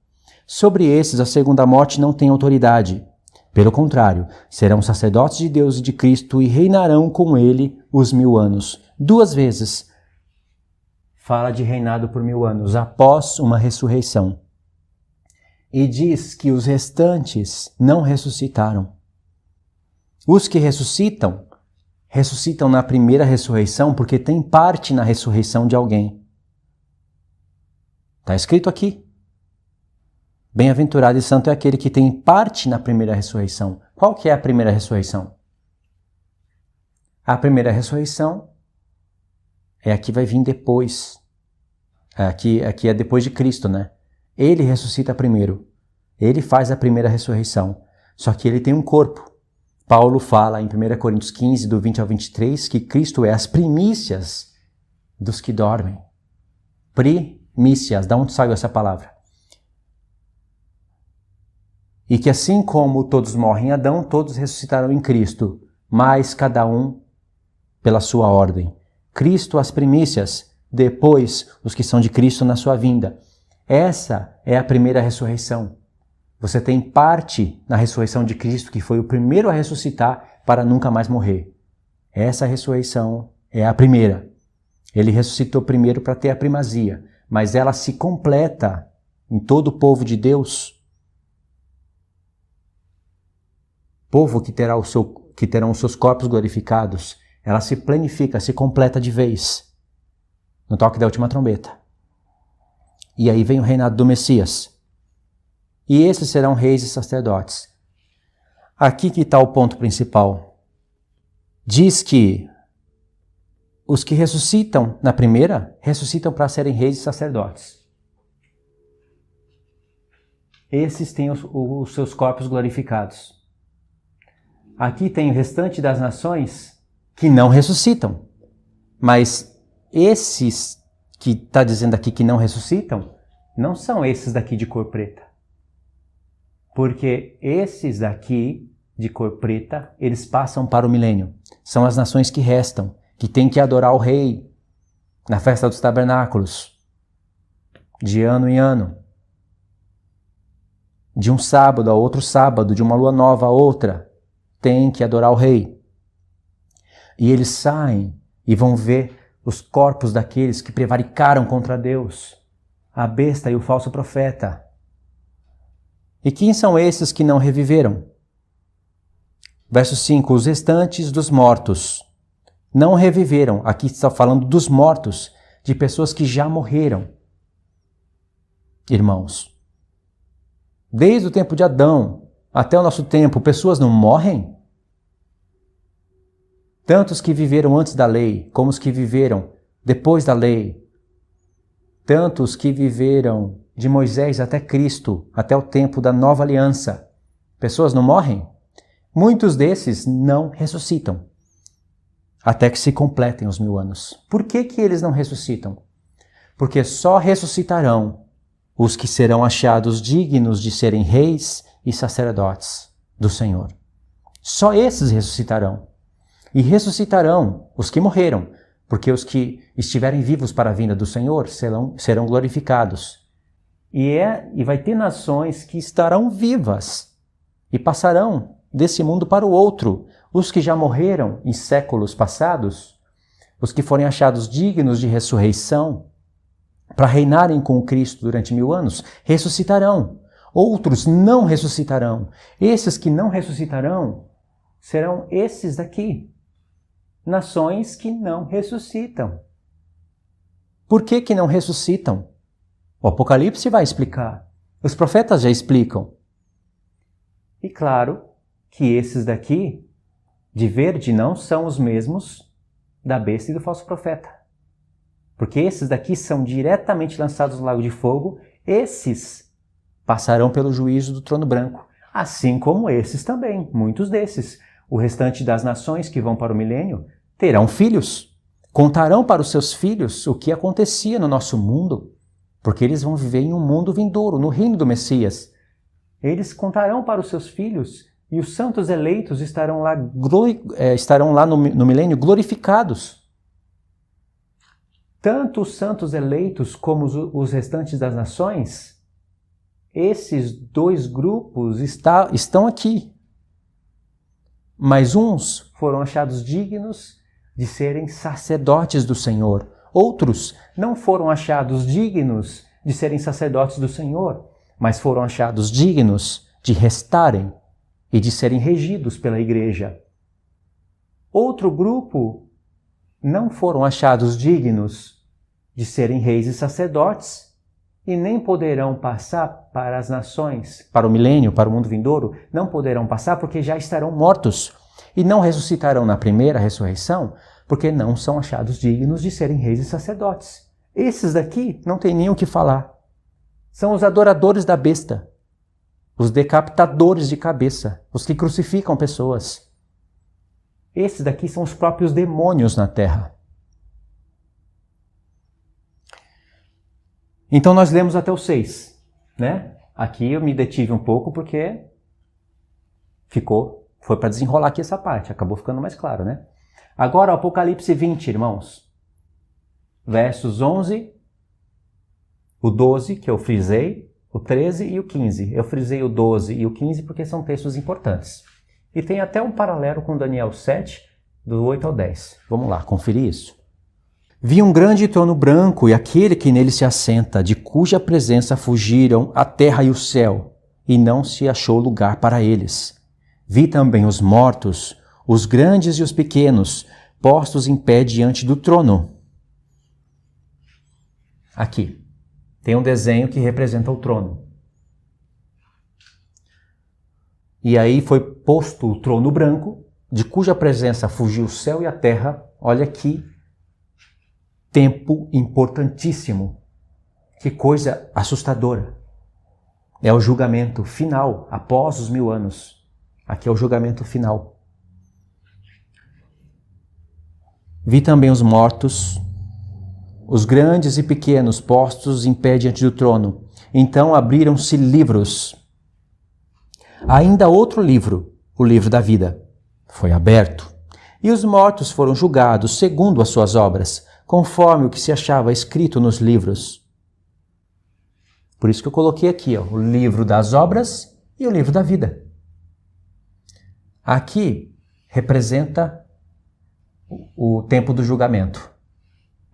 Sobre esses a segunda morte não tem autoridade. Pelo contrário, serão sacerdotes de Deus e de Cristo e reinarão com ele os 1000 anos. 2 vezes fala de reinado por 1000 anos, após uma ressurreição. E diz que os restantes não ressuscitaram. Os que ressuscitam na primeira ressurreição porque têm parte na ressurreição de alguém. Está escrito aqui. Bem-aventurado e santo é aquele que tem parte na primeira ressurreição. Qual que é a primeira ressurreição? A primeira ressurreição é a que vai vir depois. Aqui é depois de Cristo, né? Ele ressuscita primeiro. Ele faz a primeira ressurreição. Só que ele tem um corpo. Paulo fala em 1 Coríntios 15, do 20 ao 23, que Cristo é as primícias dos que dormem. Primícias, da onde saiu essa palavra? E que assim como todos morrem em Adão, todos ressuscitarão em Cristo, mas cada um pela sua ordem. Cristo as primícias, depois os que são de Cristo na sua vinda. Essa é a primeira ressurreição. Você tem parte na ressurreição de Cristo, que foi o primeiro a ressuscitar para nunca mais morrer. Essa ressurreição é a primeira. Ele ressuscitou primeiro para ter a primazia, mas ela se completa em todo o povo de Deus. Povo que terão os seus corpos glorificados. Ela se planifica, se completa de vez, no toque da última trombeta. E aí vem o reinado do Messias. E esses serão reis e sacerdotes. Aqui que está o ponto principal. Diz que os que ressuscitam na primeira, ressuscitam para serem reis e sacerdotes. Esses têm os seus corpos glorificados. Aqui tem o restante das nações que não ressuscitam. Mas esses que está dizendo aqui que não ressuscitam, não são esses daqui de cor preta. Porque esses daqui de cor preta, eles passam para o milênio. São as nações que restam, que têm que adorar o rei na festa dos tabernáculos, de ano em ano. De um sábado a outro sábado, de uma lua nova a outra, tem que adorar o rei. E eles saem e vão ver os corpos daqueles que prevaricaram contra Deus, a besta e o falso profeta. E quem são esses que não reviveram? Verso 5, os restantes dos mortos não reviveram. Aqui está falando dos mortos, de pessoas que já morreram. Irmãos, desde o tempo de Adão até o nosso tempo, pessoas não morrem? Tanto os que viveram antes da lei, como os que viveram depois da lei. Tanto os que viveram de Moisés até Cristo, até o tempo da nova aliança. Pessoas não morrem? Muitos desses não ressuscitam, até que se completem os 1000 anos. Por que eles não ressuscitam? Porque só ressuscitarão os que serão achados dignos de serem reis e sacerdotes do Senhor. Só esses ressuscitarão. E ressuscitarão os que morreram, porque os que estiverem vivos para a vinda do Senhor serão glorificados. E vai ter nações que estarão vivas e passarão desse mundo para o outro. Os que já morreram em séculos passados, os que forem achados dignos de ressurreição, para reinarem com Cristo durante 1000 anos, ressuscitarão. Outros não ressuscitarão. Esses que não ressuscitarão serão esses daqui. Nações que não ressuscitam. Por que não ressuscitam? O Apocalipse vai explicar. Os profetas já explicam. E claro que esses daqui, de verde, não são os mesmos da besta e do falso profeta. Porque esses daqui são diretamente lançados no lago de fogo. Esses passarão pelo juízo do trono branco. Assim como esses também, muitos desses. O restante das nações que vão para o milênio terão filhos. Contarão para os seus filhos o que acontecia no nosso mundo. Porque eles vão viver em um mundo vindouro, no reino do Messias. Eles contarão para os seus filhos e os santos eleitos estarão lá no milênio glorificados. Tanto os santos eleitos como os restantes das nações, esses dois grupos estão aqui. Mas uns foram achados dignos de serem sacerdotes do Senhor. Outros não foram achados dignos de serem sacerdotes do Senhor, mas foram achados dignos de restarem e de serem regidos pela igreja. Outro grupo não foram achados dignos de serem reis e sacerdotes e nem poderão passar para as nações, para o milênio, para o mundo vindouro, não poderão passar porque já estarão mortos e não ressuscitarão na primeira ressurreição porque não são achados dignos de serem reis e sacerdotes. Esses daqui não tem nem o que falar. São os adoradores da besta, os decapitadores de cabeça, os que crucificam pessoas. Esses daqui são os próprios demônios na terra. Então nós lemos até o 6, né? Aqui eu me detive um pouco porque foi para desenrolar aqui essa parte, acabou ficando mais claro, né? Agora o Apocalipse 20, irmãos. Versos 11, o 12, que eu frisei, o 13 e o 15. Eu frisei o 12 e o 15 porque são textos importantes. E tem até um paralelo com Daniel 7, do 8 ao 10. Vamos lá, conferir isso. Vi um grande trono branco e aquele que nele se assenta, de cuja presença fugiram a terra e o céu, e não se achou lugar para eles. Vi também os mortos, os grandes e os pequenos, postos em pé diante do trono. Aqui tem um desenho que representa o trono. E aí foi posto o trono branco, de cuja presença fugiu o céu e a terra. Olha que tempo importantíssimo. Que coisa assustadora. É o julgamento final, após os 1000 anos. Aqui é o julgamento final. Vi também os mortos, os grandes e pequenos postos em pé diante do trono. Então abriram-se livros. Ainda outro livro, o livro da vida, foi aberto. E os mortos foram julgados segundo as suas obras, conforme o que se achava escrito nos livros. Por isso que eu coloquei aqui, o livro das obras e o livro da vida. Aqui representa o tempo do julgamento.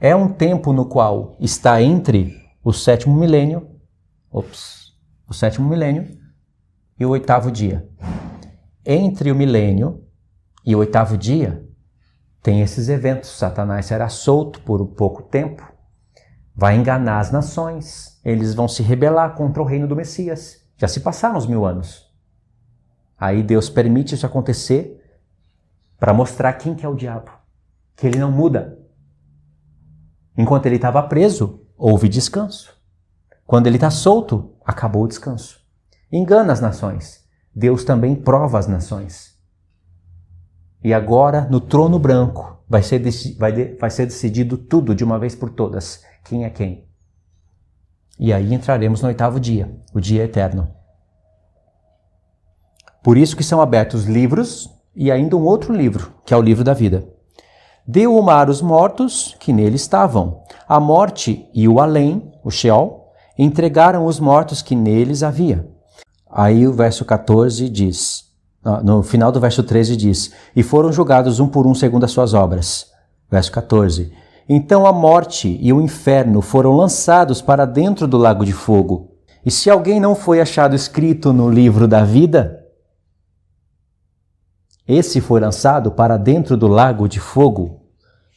É um tempo no qual está entre o sétimo milênio, e o oitavo dia. Entre o milênio e o oitavo dia, tem esses eventos. Satanás será solto por um pouco tempo, vai enganar as nações, eles vão se rebelar contra o reino do Messias. Já se passaram os 1000 anos. Aí Deus permite isso acontecer para mostrar quem que é o diabo, que ele não muda. Enquanto ele estava preso, houve descanso. Quando ele está solto, acabou o descanso. Engana as nações. Deus também prova as nações. E agora, no trono branco, vai ser decidido tudo de uma vez por todas. Quem é quem? E aí entraremos no oitavo dia, o dia eterno. Por isso que são abertos livros e ainda um outro livro, que é o livro da vida. Deu o mar os mortos que nele estavam. A morte e o além, o Sheol, entregaram os mortos que neles havia. Aí o verso 14 diz, no final do verso 13 diz, e foram julgados um por um segundo as suas obras. Verso 14. Então a morte e o inferno foram lançados para dentro do lago de fogo. E se alguém não foi achado escrito no livro da vida, esse foi lançado para dentro do lago de fogo.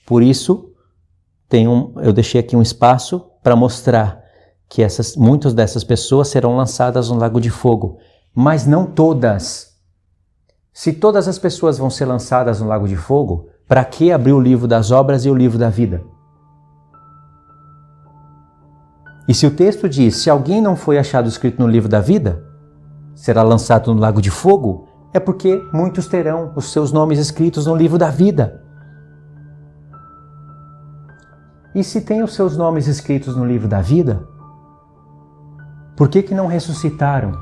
Por isso, eu deixei aqui um espaço para mostrar que muitas dessas pessoas serão lançadas no lago de fogo, mas não todas. Se todas as pessoas vão ser lançadas no lago de fogo, para que abrir o livro das obras e o livro da vida? E se o texto diz, se alguém não foi achado escrito no livro da vida, será lançado no lago de fogo, é porque muitos terão os seus nomes escritos no livro da vida. E se tem os seus nomes escritos no livro da vida, por que não ressuscitaram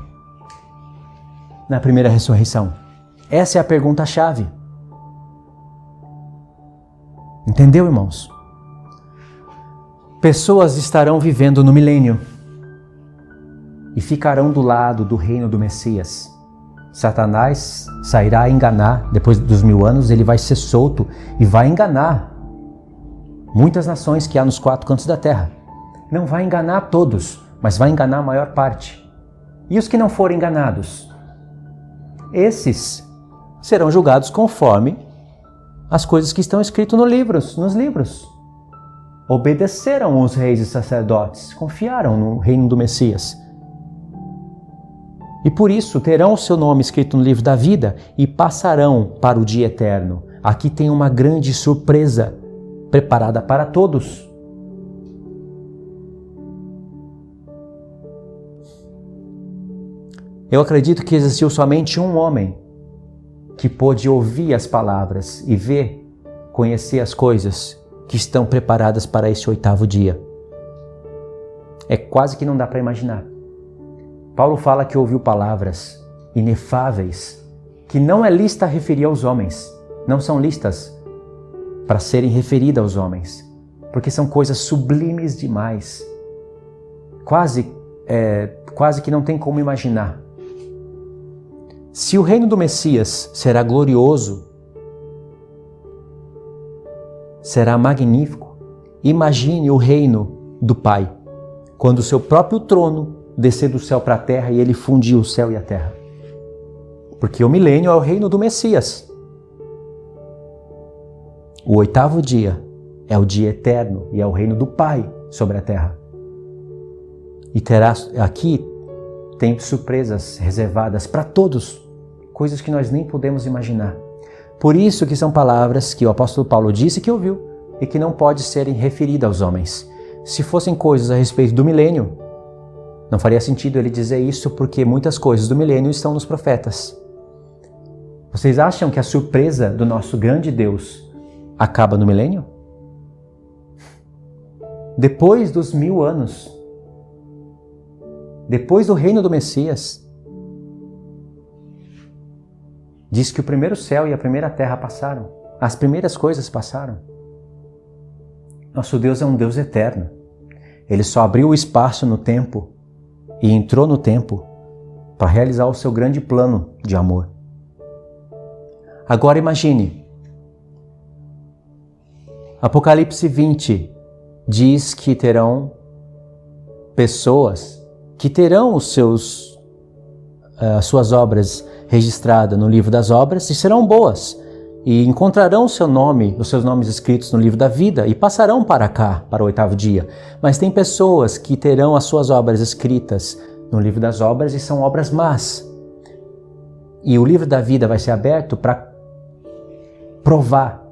na primeira ressurreição? Essa é a pergunta-chave. Entendeu, irmãos? Pessoas estarão vivendo no milênio e ficarão do lado do reino do Messias. Satanás sairá a enganar, depois dos 1000 anos ele vai ser solto e vai enganar muitas nações que há nos 4 cantos da terra. Não vai enganar todos, mas vai enganar a maior parte. E os que não forem enganados? Esses serão julgados conforme as coisas que estão escritas nos livros. Obedeceram os reis e sacerdotes, confiaram no reino do Messias. E por isso terão o seu nome escrito no livro da vida e passarão para o dia eterno. Aqui tem uma grande surpresa preparada para todos. Eu acredito que existiu somente um homem que pôde ouvir as palavras e ver, conhecer as coisas que estão preparadas para esse 8º dia. É quase que não dá para imaginar. Paulo fala que ouviu palavras inefáveis, que não é lista a referir aos homens, não são listas para serem referidas aos homens, porque são coisas sublimes demais, quase que não tem como imaginar. Se o reino do Messias será glorioso, será magnífico, imagine o reino do Pai, quando o seu próprio trono descer do céu para a terra e ele fundir o céu e a terra. Porque o milênio é o reino do Messias. O 8º dia é o dia eterno e é o reino do Pai sobre a terra. E aqui tem surpresas reservadas para todos, coisas que nós nem podemos imaginar. Por isso que são palavras que o apóstolo Paulo disse que ouviu e que não pode serem referidas aos homens. Se fossem coisas a respeito do milênio, não faria sentido ele dizer isso, porque muitas coisas do milênio estão nos profetas. Vocês acham que a surpresa do nosso grande Deus acaba no milênio? depois dos 1000 anos, depois do reino do Messias, diz que o primeiro céu e a primeira terra passaram. As primeiras coisas passaram. Nosso Deus é um Deus eterno. Ele só abriu o espaço no tempo e entrou no tempo para realizar o seu grande plano de amor. Agora imagine, Apocalipse 20 diz que terão pessoas que terão as suas obras registradas no livro das obras e serão boas, e encontrarão os seus nomes escritos no livro da vida e passarão para cá, para o 8º dia. Mas tem pessoas que terão as suas obras escritas no livro das obras e são obras más. E o livro da vida vai ser aberto para provar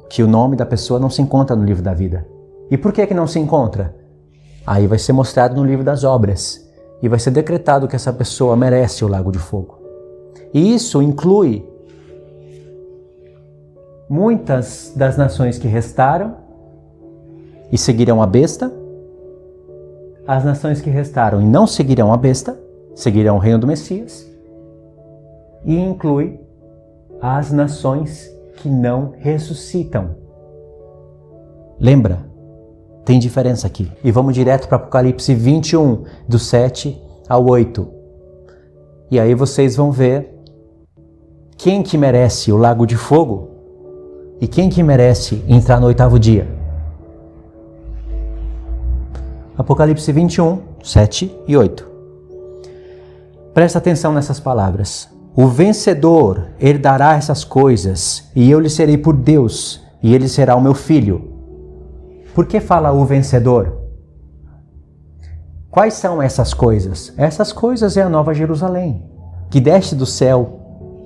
que o nome da pessoa não se encontra no livro da vida. E por que não se encontra? Aí vai ser mostrado no livro das obras e vai ser decretado que essa pessoa merece o lago de fogo. E isso inclui muitas das nações que restaram e seguirão a besta, as nações que restaram e não seguirão a besta, seguirão o reino do Messias, e inclui as nações que não ressuscitam. Lembra? Tem diferença aqui. E vamos direto para Apocalipse 21, do 7 ao 8. E aí vocês vão ver quem que merece o lago de fogo e quem que merece entrar no 8º dia. Apocalipse 21, 7 e 8. Presta atenção nessas palavras. O vencedor herdará essas coisas, e eu lhe serei por Deus, e ele será o meu filho. Por que fala o vencedor? Quais são essas coisas? Essas coisas é a Nova Jerusalém, que desce do céu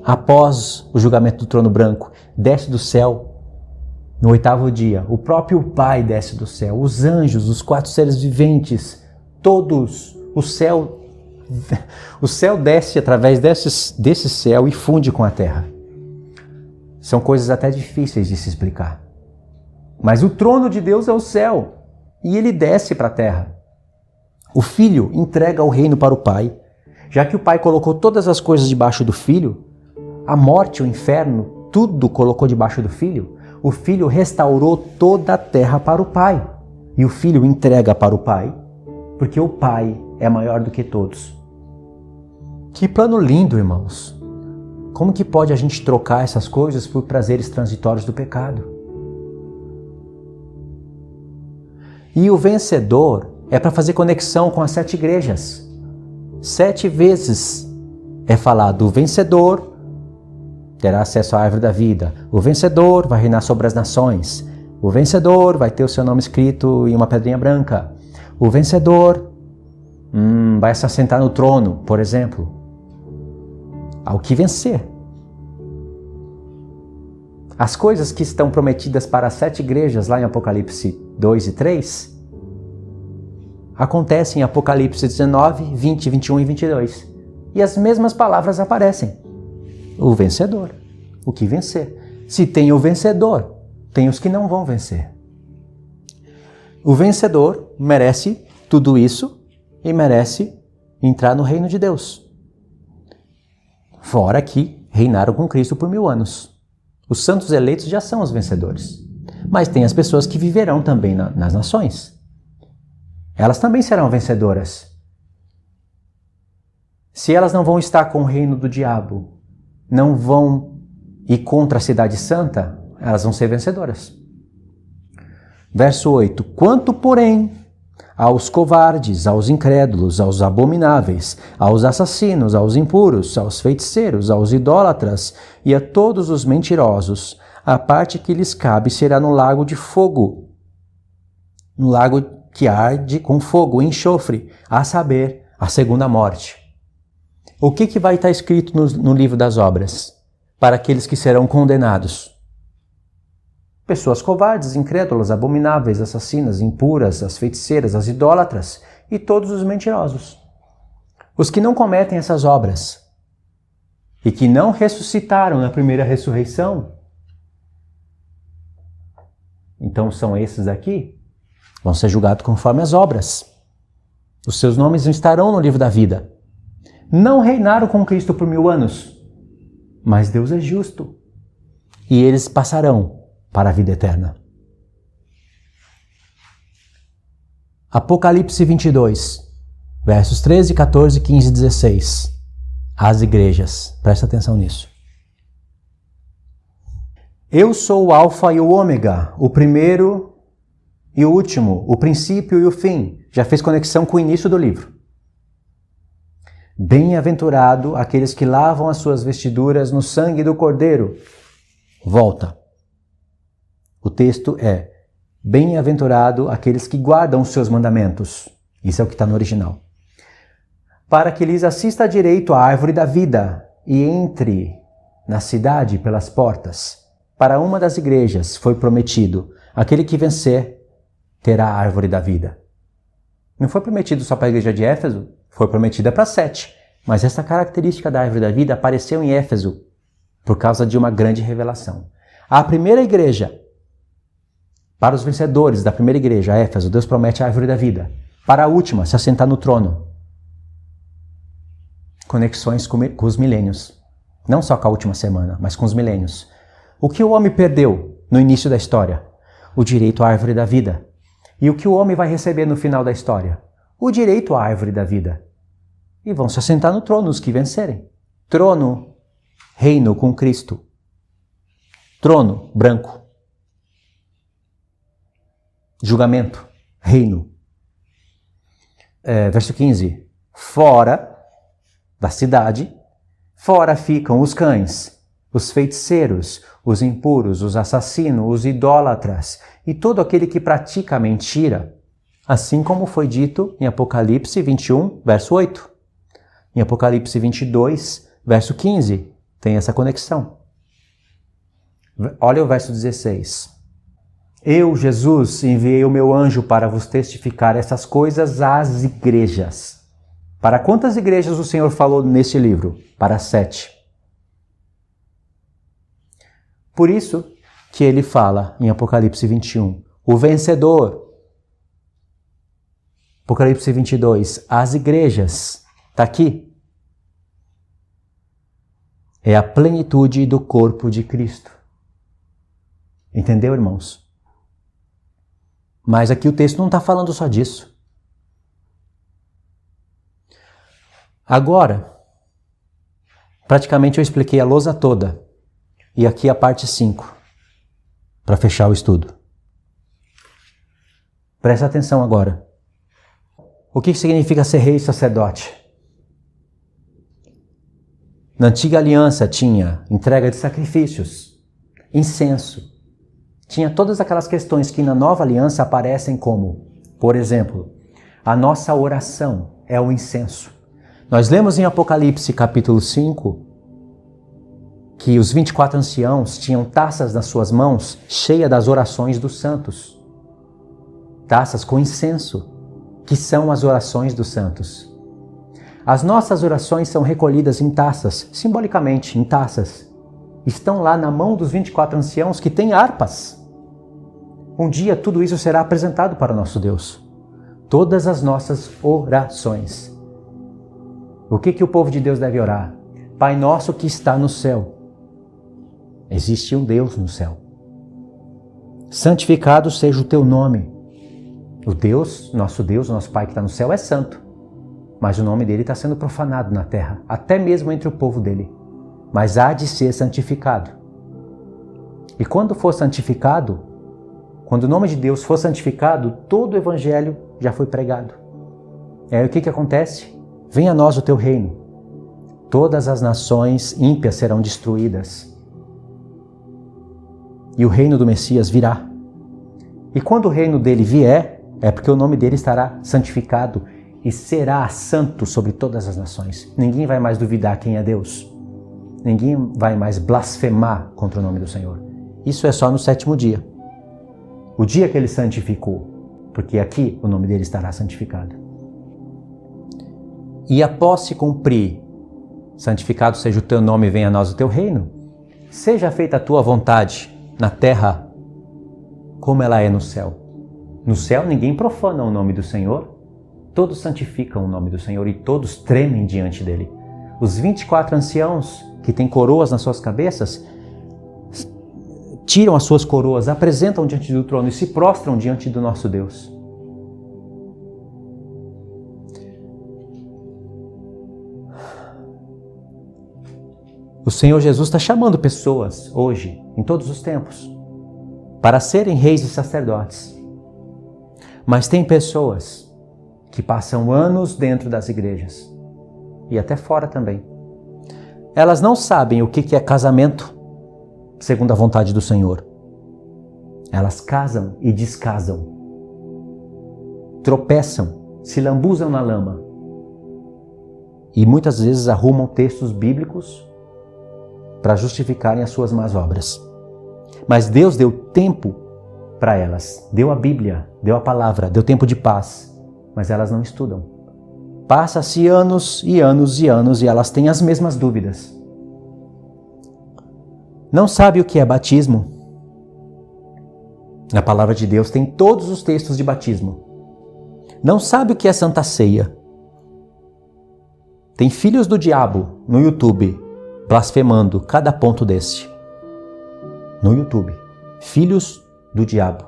após o julgamento do trono branco, desce do céu no 8º dia. O próprio Pai desce do céu, os anjos, os 4 seres viventes, todos, o céu desce através desse céu e funde com a terra. São coisas até difíceis de se explicar. Mas o trono de Deus é o céu e ele desce para a terra. O Filho entrega o reino para o Pai. Já que o Pai colocou todas as coisas debaixo do Filho, a morte, o inferno, tudo colocou debaixo do Filho, o Filho restaurou toda a terra para o Pai. E o Filho entrega para o Pai, porque o Pai é maior do que todos. Que plano lindo, irmãos! Como que pode a gente trocar essas coisas por prazeres transitórios do pecado? E o vencedor é para fazer conexão com as 7 igrejas. 7 vezes é falado: o vencedor terá acesso à árvore da vida, o vencedor vai reinar sobre as nações, o vencedor vai ter o seu nome escrito em uma pedrinha branca, o vencedor vai se assentar no trono, por exemplo. Ao que vencer. As coisas que estão prometidas para as 7 igrejas lá em Apocalipse 2 e 3 acontecem em Apocalipse 19, 20, 21 e 22. E as mesmas palavras aparecem. O vencedor. O que vencer. Se tem o vencedor, tem os que não vão vencer. O vencedor merece tudo isso e merece entrar no reino de Deus. Fora que reinaram com Cristo por 1000 anos. Os santos eleitos já são os vencedores. Mas tem as pessoas que viverão também nas nações. Elas também serão vencedoras. Se elas não vão estar com o reino do diabo, não vão ir contra a cidade santa, elas vão ser vencedoras. Verso 8. Quanto, porém, aos covardes, aos incrédulos, aos abomináveis, aos assassinos, aos impuros, aos feiticeiros, aos idólatras e a todos os mentirosos, a parte que lhes cabe será no lago de fogo, no lago que arde com fogo e enxofre, a saber, a segunda morte. O que vai estar escrito no livro das obras para aqueles que serão condenados? Pessoas covardes, incrédulas, abomináveis, assassinas, impuras, as feiticeiras, as idólatras e todos os mentirosos. Os que não cometem essas obras e que não ressuscitaram na primeira ressurreição, então são esses aqui, vão ser julgados conforme as obras. Os seus nomes não estarão no livro da vida. Não reinaram com Cristo por 1000 anos, mas Deus é justo. E eles passarão para a vida eterna. Apocalipse 22, versos 13, 14, 15 e 16. As igrejas, presta atenção nisso. Eu sou o Alfa e o Ômega, o primeiro e o último, o princípio e o fim. Já fez conexão com o início do livro. Bem-aventurado aqueles que lavam as suas vestiduras no sangue do Cordeiro. Volta. O texto é: bem-aventurado aqueles que guardam os seus mandamentos. Isso é o que está no original. Para que lhes assista direito a árvore da vida e entre na cidade pelas portas. Para uma das igrejas foi prometido: aquele que vencer terá a árvore da vida. Não foi prometido só para a igreja de Éfeso, foi prometida para 7. Mas essa característica da árvore da vida apareceu em Éfeso por causa de uma grande revelação. A primeira igreja, para os vencedores da primeira igreja, Éfeso, Deus promete a árvore da vida. Para a última, se assentar no trono. Conexões com os milênios. Não só com a última semana, mas com os milênios. O que o homem perdeu no início da história? O direito à árvore da vida. E o que o homem vai receber no final da história? O direito à árvore da vida. E vão se assentar no trono os que vencerem. Trono, reino com Cristo. Trono, branco. Julgamento, reino. Verso 15. Fora da cidade, fora ficam os cães, os feiticeiros, os impuros, os assassinos, os idólatras e todo aquele que pratica a mentira, assim como foi dito em Apocalipse 21, verso 8. Em Apocalipse 22, verso 15, tem essa conexão. Olha o verso 16. Eu, Jesus, enviei o meu anjo para vos testificar essas coisas às igrejas. Para quantas igrejas o Senhor falou neste livro? Para 7. Por isso que ele fala em Apocalipse 21, o vencedor. Apocalipse 22, as igrejas. Está aqui. É a plenitude do corpo de Cristo. Entendeu, irmãos? Mas aqui o texto não está falando só disso. Agora, praticamente eu expliquei a lousa toda. E aqui a parte 5, para fechar o estudo. Presta atenção agora. O que significa ser rei e sacerdote? Na antiga aliança tinha entrega de sacrifícios, incenso. Tinha todas aquelas questões que na nova aliança aparecem como, por exemplo, a nossa oração é o incenso. Nós lemos em Apocalipse capítulo 5 que os 24 anciãos tinham taças nas suas mãos cheias das orações dos santos. Taças com incenso, que são as orações dos santos. As nossas orações são recolhidas em taças, simbolicamente em taças. Estão lá na mão dos 24 anciãos que têm harpas. Um dia tudo isso será apresentado para o nosso Deus. Todas as nossas orações. O que o povo de Deus deve orar? Pai nosso que está no céu. Existe um Deus no céu. Santificado seja o teu nome. O nosso Pai que está no céu é santo. Mas o nome dele está sendo profanado na terra, até mesmo entre o povo dele. Mas há de ser santificado. E quando for santificado, quando o nome de Deus for santificado, todo o evangelho já foi pregado. E aí o que acontece? Venha a nós o teu reino. Todas as nações ímpias serão destruídas. E o reino do Messias virá. E quando o reino dele vier, é porque o nome dele estará santificado e será santo sobre todas as nações. Ninguém vai mais duvidar quem é Deus. Ninguém vai mais blasfemar contra o nome do Senhor. Isso é só no 7º dia. O dia que ele santificou, porque aqui o nome dele estará santificado. E após se cumprir, santificado seja o teu nome e venha a nós o teu reino, seja feita a tua vontade na terra como ela é no céu. No céu ninguém profana o nome do Senhor, todos santificam o nome do Senhor e todos tremem diante dele. Os 24 anciãos que têm coroas nas suas cabeças, tiram as suas coroas, apresentam diante do trono e se prostram diante do nosso Deus. O Senhor Jesus está chamando pessoas hoje, em todos os tempos, para serem reis e sacerdotes. Mas tem pessoas que passam anos dentro das igrejas e até fora também. Elas não sabem o que é casamento segundo a vontade do Senhor. Elas casam e descasam, tropeçam, se lambuzam na lama e muitas vezes arrumam textos bíblicos para justificarem as suas más obras. Mas Deus deu tempo para elas, deu a Bíblia, deu a palavra, deu tempo de paz, mas elas não estudam. Passa-se anos e anos e anos e elas têm as mesmas dúvidas. Não sabe o que é batismo? Na palavra de Deus tem todos os textos de batismo. Não sabe o que é Santa Ceia. Tem filhos do diabo no YouTube blasfemando cada ponto desse. No YouTube. Filhos do diabo.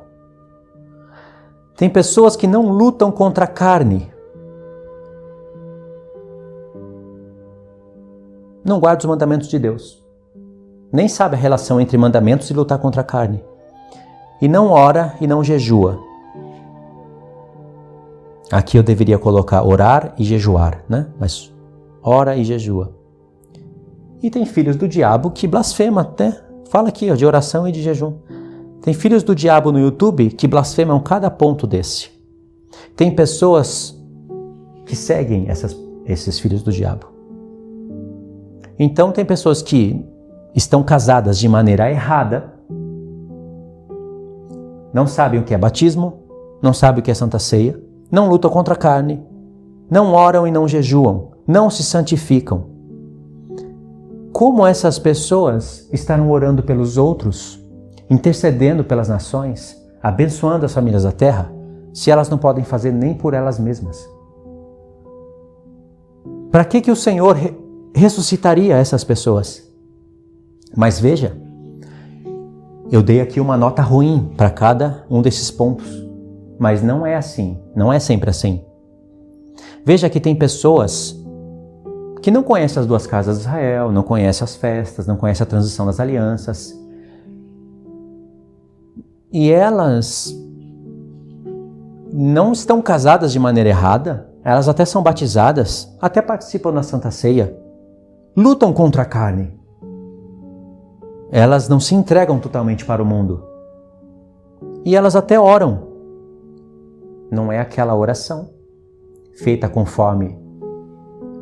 Tem pessoas que não lutam contra a carne. Não guarda os mandamentos de Deus. Nem sabe a relação entre mandamentos e lutar contra a carne. E não ora e não jejua. Aqui eu deveria colocar orar e jejuar, né? Mas ora e jejua. E tem filhos do diabo que blasfemam até. Fala aqui, ó, de oração e de jejum. Tem filhos do diabo no YouTube que blasfemam cada ponto desse. Tem pessoas que seguem esses filhos do diabo. Então tem pessoas que estão casadas de maneira errada, não sabem o que é batismo, não sabem o que é Santa Ceia, não lutam contra a carne, não oram e não jejuam, não se santificam. Como essas pessoas estarão orando pelos outros, intercedendo pelas nações, abençoando as famílias da terra, se elas não podem fazer nem por elas mesmas? Para que o Senhor ressuscitaria essas pessoas? Mas veja, eu dei aqui uma nota ruim para cada um desses pontos, mas não é assim, não é sempre assim. Veja que tem pessoas que não conhecem as duas casas de Israel, não conhecem as festas, não conhecem a transição das alianças. E elas não estão casadas de maneira errada, elas até são batizadas, até participam da Santa Ceia, lutam contra a carne. Elas não se entregam totalmente para o mundo. E elas até oram. Não é aquela oração feita conforme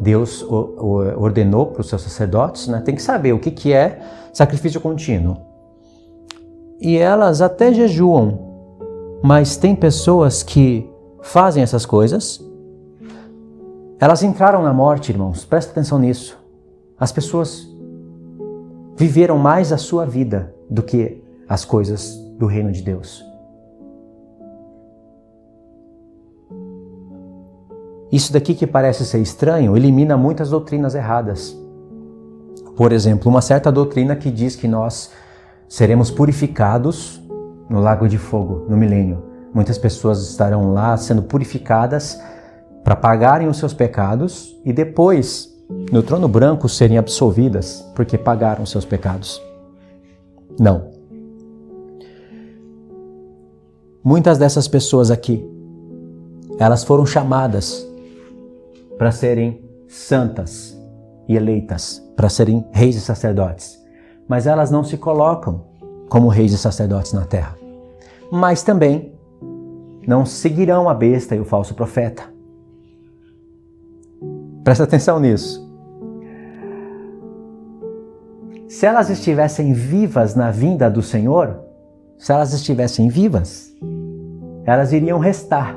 Deus ordenou para os seus sacerdotes, né? Tem que saber o que é sacrifício contínuo. E elas até jejuam, mas tem pessoas que fazem essas coisas. Elas entraram na morte, irmãos, presta atenção nisso. As pessoas viveram mais a sua vida do que as coisas do reino de Deus. Isso daqui que parece ser estranho elimina muitas doutrinas erradas. Por exemplo, uma certa doutrina que diz que nós seremos purificados no lago de fogo, no milênio. Muitas pessoas estarão lá sendo purificadas para pagarem os seus pecados e depois, no trono branco, serem absolvidas porque pagaram os seus pecados. Não. Muitas dessas pessoas aqui, elas foram chamadas para serem santas e eleitas, para serem reis e sacerdotes. Mas elas não se colocam como reis e sacerdotes na terra. Mas também não seguirão a besta e o falso profeta. Presta atenção nisso. Se elas estivessem vivas na vinda do Senhor, se elas estivessem vivas, elas iriam restar.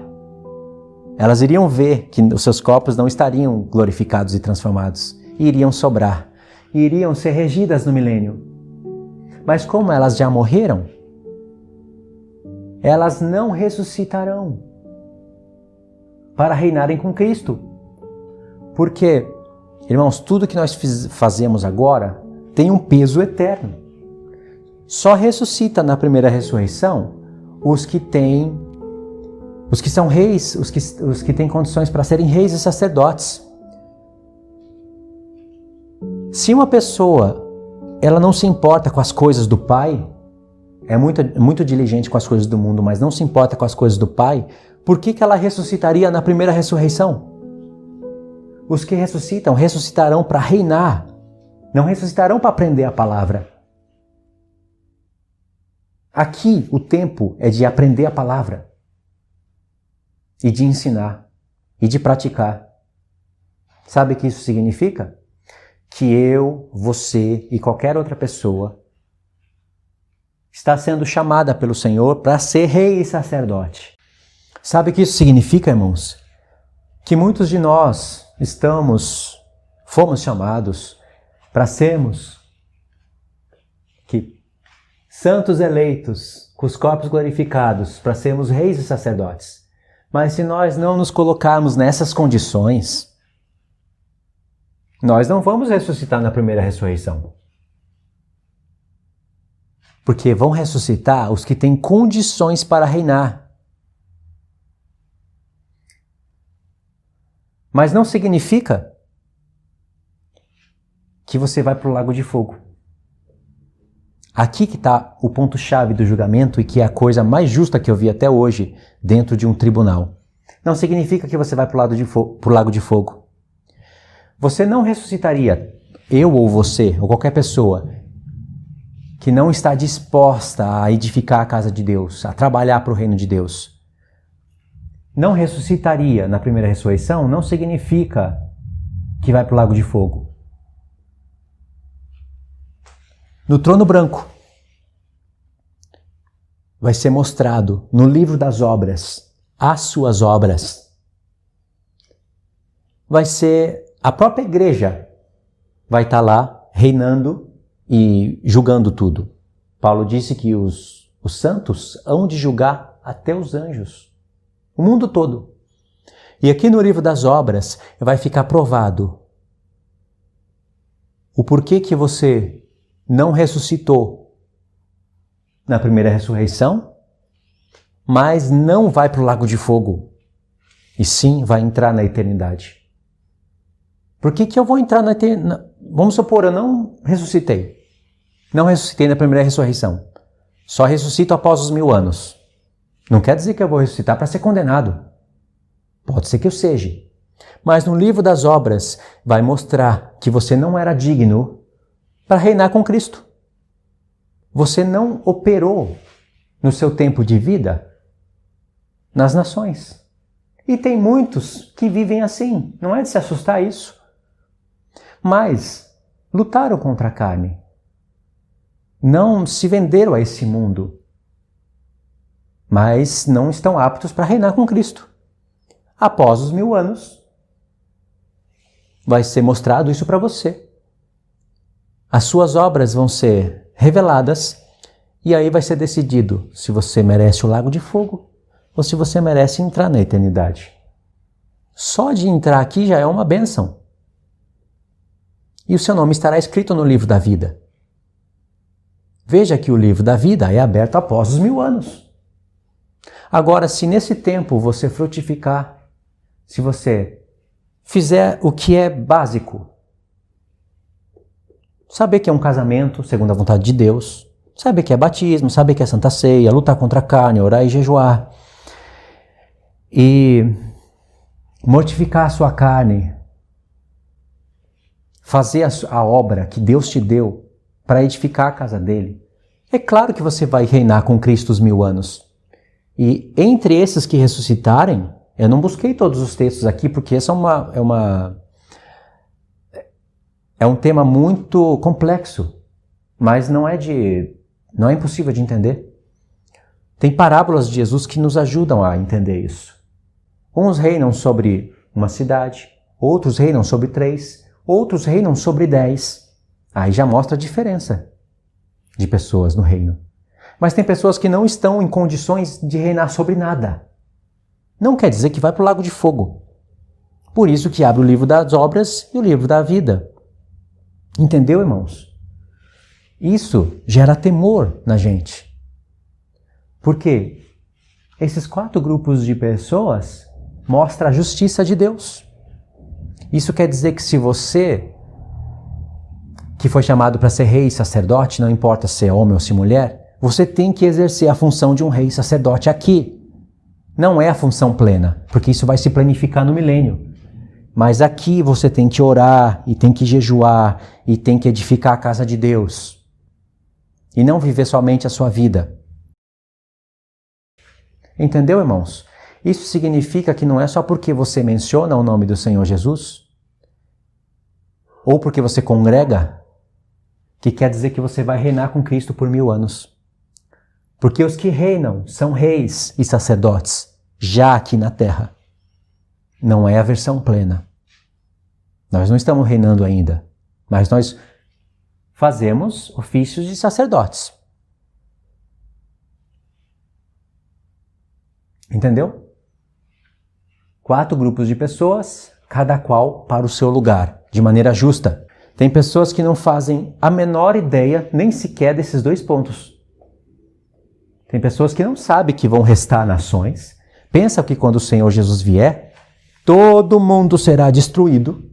Elas iriam ver que os seus corpos não estariam glorificados e transformados, e iriam sobrar, e iriam ser regidas no milênio. Mas como elas já morreram, elas não ressuscitarão para reinarem com Cristo. Porque, irmãos, tudo que nós fazemos agora tem um peso eterno. Só ressuscita na primeira ressurreição os que são reis, os que têm condições para serem reis e sacerdotes. Se uma pessoa ela não se importa com as coisas do Pai, é muito diligente com as coisas do mundo, mas não se importa com as coisas do Pai, por que ela ressuscitaria na primeira ressurreição? Os que ressuscitarão para reinar, não ressuscitarão para aprender a palavra. Aqui o tempo é de aprender a palavra e de ensinar e de praticar. Sabe o que isso significa? Que eu, você e qualquer outra pessoa está sendo chamada pelo Senhor para ser rei e sacerdote. Sabe o que isso significa, irmãos? Que muitos de nós fomos chamados para sermos santos eleitos, com os corpos glorificados, para sermos reis e sacerdotes. Mas se nós não nos colocarmos nessas condições, nós não vamos ressuscitar na primeira ressurreição. Porque vão ressuscitar os que têm condições para reinar. Mas não significa que você vai para o lago de fogo. Aqui que está o ponto-chave do julgamento e que é a coisa mais justa que eu vi até hoje dentro de um tribunal. Não significa que você vai para o lago de fogo. Você não ressuscitaria, eu ou você, ou qualquer pessoa, que não está disposta a edificar a casa de Deus, a trabalhar para o reino de Deus. Não ressuscitaria na primeira ressurreição não significa que vai para o lago de fogo. No trono branco vai ser mostrado no livro das obras, as suas obras. Vai ser a própria igreja vai estar lá reinando e julgando tudo. Paulo disse que os santos hão de julgar até os anjos, o mundo todo. E aqui no livro das obras vai ficar provado o porquê que você não ressuscitou na primeira ressurreição, mas não vai para o lago de fogo, e sim vai entrar na eternidade. Por que eu vou entrar na eternidade? Vamos supor, eu não ressuscitei. Não ressuscitei na primeira ressurreição. Só ressuscito após os 1000 anos. Não quer dizer que eu vou ressuscitar para ser condenado. Pode ser que eu seja. Mas no livro das obras vai mostrar que você não era digno para reinar com Cristo. Você não operou no seu tempo de vida nas nações. E tem muitos que vivem assim. Não é de se assustar isso. Mas lutaram contra a carne. Não se venderam a esse mundo. Mas não estão aptos para reinar com Cristo. Após os 1000 anos, vai ser mostrado isso para você. As suas obras vão ser reveladas e aí vai ser decidido se você merece o lago de fogo ou se você merece entrar na eternidade. Só de entrar aqui já é uma bênção. E o seu nome estará escrito no livro da vida. Veja que o livro da vida é aberto após os 1000 anos. Agora, se nesse tempo você frutificar, se você fizer o que é básico, saber que é um casamento segundo a vontade de Deus, saber que é batismo, saber que é Santa Ceia, lutar contra a carne, orar e jejuar, e mortificar a sua carne, fazer a obra que Deus te deu para edificar a casa dele, é claro que você vai reinar com Cristo os 1000 anos. E entre esses que ressuscitarem, eu não busquei todos os textos aqui, porque esse é um tema muito complexo, mas não é impossível de entender. Tem parábolas de Jesus que nos ajudam a entender isso. Uns reinam sobre uma cidade, outros reinam sobre 3, outros reinam sobre 10. Aí já mostra a diferença de pessoas no reino. Mas tem pessoas que não estão em condições de reinar sobre nada. Não quer dizer que vai para o lago de fogo. Por isso que abre o livro das obras e o livro da vida. Entendeu, irmãos? Isso gera temor na gente. Por quê? Esses 4 grupos de pessoas mostram a justiça de Deus. Isso quer dizer que se você, que foi chamado para ser rei e sacerdote, não importa se é homem ou se é mulher, você tem que exercer a função de um rei e sacerdote aqui. Não é a função plena, porque isso vai se planificar no milênio. Mas aqui você tem que orar, e tem que jejuar, e tem que edificar a casa de Deus. E não viver somente a sua vida. Entendeu, irmãos? Isso significa que não é só porque você menciona o nome do Senhor Jesus, ou porque você congrega, que quer dizer que você vai reinar com Cristo por 1000 anos. Porque os que reinam são reis e sacerdotes, já aqui na terra. Não é a versão plena. Nós não estamos reinando ainda, mas nós fazemos ofícios de sacerdotes. Entendeu? 4 grupos de pessoas, cada qual para o seu lugar, de maneira justa. Tem pessoas que não fazem a menor ideia, nem sequer desses 2 pontos. Tem pessoas que não sabem que vão restar nações, pensam que quando o Senhor Jesus vier, todo mundo será destruído,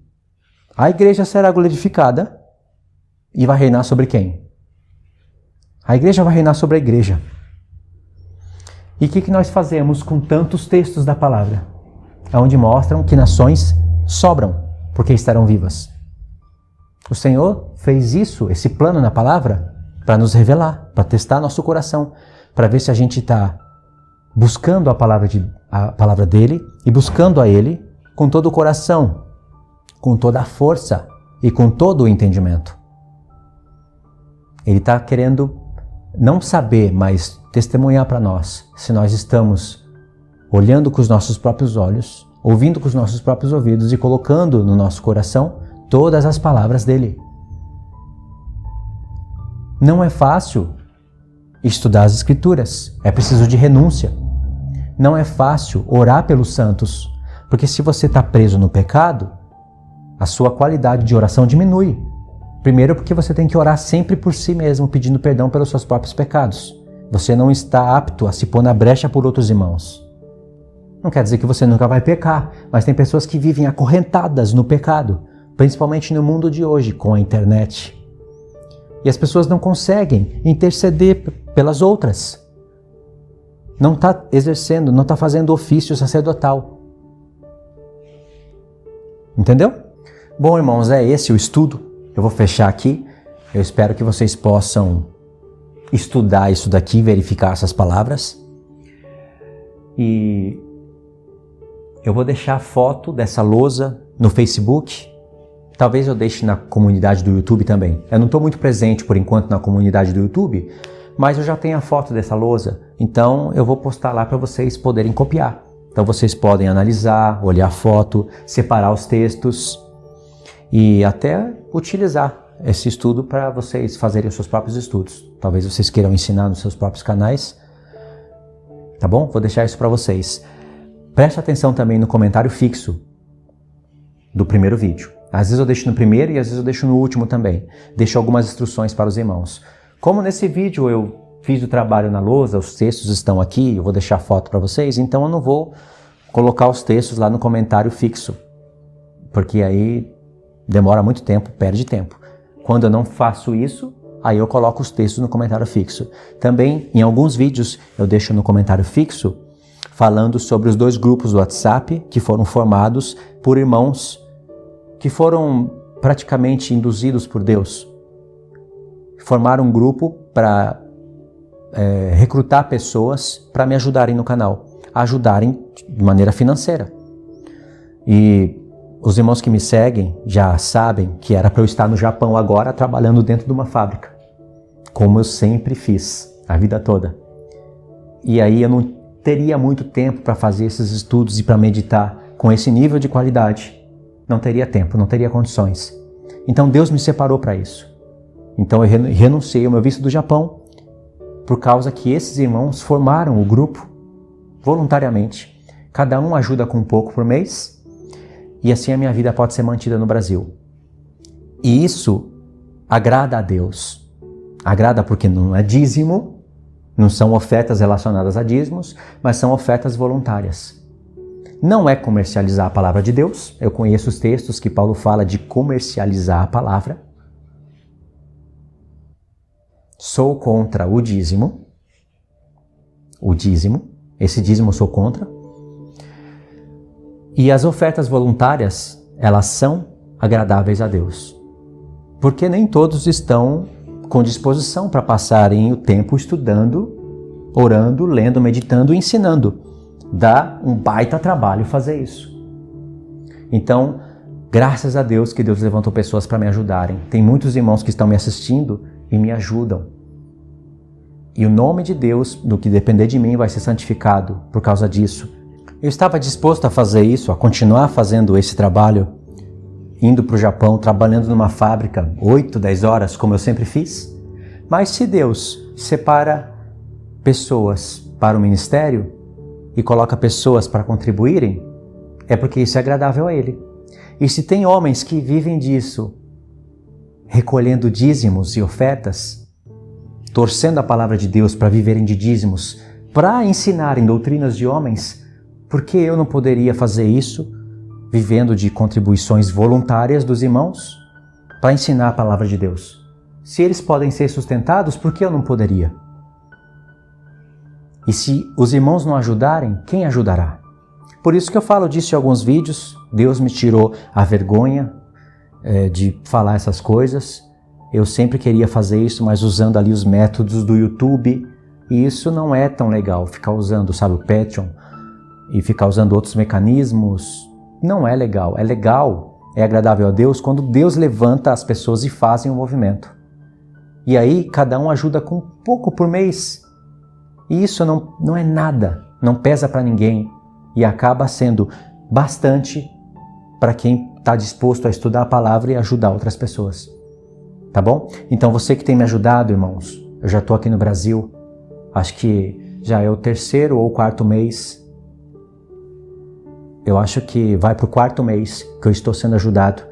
a igreja será glorificada e vai reinar sobre quem? A igreja vai reinar sobre a igreja. E o que nós fazemos com tantos textos da palavra? Onde mostram que nações sobram, porque estarão vivas. O Senhor fez isso, esse plano na palavra, para nos revelar, para testar nosso coração, para ver se a gente está buscando a palavra dele e buscando a ele com todo o coração, com toda a força e com todo o entendimento. Ele está querendo não saber, mas testemunhar para nós se nós estamos olhando com os nossos próprios olhos, ouvindo com os nossos próprios ouvidos e colocando no nosso coração todas as palavras dele. Não é fácil estudar as Escrituras, é preciso de renúncia. Não é fácil orar pelos santos, porque se você está preso no pecado, a sua qualidade de oração diminui. Primeiro porque você tem que orar sempre por si mesmo, pedindo perdão pelos seus próprios pecados. Você não está apto a se pôr na brecha por outros irmãos. Não quer dizer que você nunca vai pecar, mas tem pessoas que vivem acorrentadas no pecado, principalmente no mundo de hoje, com a internet. E as pessoas não conseguem interceder pelas outras. Não está exercendo, não está fazendo ofício sacerdotal. Entendeu? Bom, irmãos, é esse o estudo. Eu vou fechar aqui. Eu espero que vocês possam estudar isso daqui, verificar essas palavras. E eu vou deixar a foto dessa lousa no Facebook. Talvez eu deixe na comunidade do YouTube também. Eu não estou muito presente por enquanto na comunidade do YouTube, mas eu já tenho a foto dessa lousa. Então eu vou postar lá para vocês poderem copiar. Então vocês podem analisar, olhar a foto, separar os textos e até utilizar esse estudo para vocês fazerem os seus próprios estudos. Talvez vocês queiram ensinar nos seus próprios canais. Tá bom? Vou deixar isso para vocês. Preste atenção também no comentário fixo do primeiro vídeo. Às vezes eu deixo no primeiro e às vezes eu deixo no último também. Deixo algumas instruções para os irmãos. Como nesse vídeo eu fiz o trabalho na lousa, os textos estão aqui, eu vou deixar a foto para vocês, então eu não vou colocar os textos lá no comentário fixo, porque aí demora muito tempo, perde tempo. Quando eu não faço isso, aí eu coloco os textos no comentário fixo. Também, em alguns vídeos, eu deixo no comentário fixo falando sobre os 2 grupos do WhatsApp que foram formados por irmãos que foram praticamente induzidos por Deus. Formaram um grupo para recrutar pessoas para me ajudarem no canal, ajudarem de maneira financeira. E os irmãos que me seguem já sabem que era para eu estar no Japão agora trabalhando dentro de uma fábrica, como eu sempre fiz a vida toda. E aí eu não teria muito tempo para fazer esses estudos e para meditar com esse nível de qualidade. Não teria tempo, não teria condições. Então Deus me separou para isso. Então eu renunciei ao meu visto do Japão por causa que esses irmãos formaram o grupo voluntariamente. Cada um ajuda com um pouco por mês e assim a minha vida pode ser mantida no Brasil. E isso agrada a Deus. Agrada porque não é dízimo, não são ofertas relacionadas a dízimos, mas são ofertas voluntárias. Não é comercializar a palavra de Deus. Eu conheço os textos que Paulo fala de comercializar a palavra. Sou contra o dízimo. Esse dízimo eu sou contra. E as ofertas voluntárias, elas são agradáveis a Deus. Porque nem todos estão com disposição para passarem o tempo estudando, orando, lendo, meditando e ensinando. Dá um baita trabalho fazer isso. Então, graças a Deus que Deus levantou pessoas para me ajudarem. Tem muitos irmãos que estão me assistindo e me ajudam. E o nome de Deus, do que depender de mim, vai ser santificado por causa disso. Eu estava disposto a fazer isso, a continuar fazendo esse trabalho, indo para o Japão, trabalhando numa fábrica, 8, 10 horas, como eu sempre fiz. Mas se Deus separa pessoas para o ministério e coloca pessoas para contribuírem, é porque isso é agradável a Ele. E se tem homens que vivem disso, recolhendo dízimos e ofertas, torcendo a palavra de Deus para viverem de dízimos, para ensinarem doutrinas de homens, por que eu não poderia fazer isso, vivendo de contribuições voluntárias dos irmãos, para ensinar a palavra de Deus? Se eles podem ser sustentados, por que eu não poderia? E se os irmãos não ajudarem, quem ajudará? Por isso que eu falo disso em alguns vídeos. Deus me tirou a vergonha de falar essas coisas. Eu sempre queria fazer isso, mas usando ali os métodos do YouTube. E isso não é tão legal, ficar usando, sabe, o Patreon e ficar usando outros mecanismos. Não é legal. É legal, é agradável a Deus quando Deus levanta as pessoas e fazem o movimento. E aí cada um ajuda com pouco por mês. E isso não é nada, não pesa para ninguém e acaba sendo bastante para quem está disposto a estudar a palavra e ajudar outras pessoas. Tá bom? Então você que tem me ajudado, irmãos, eu já estou aqui no Brasil, acho que já é o 3º ou 4º mês. Eu acho que vai para o 4º mês que eu estou sendo ajudado.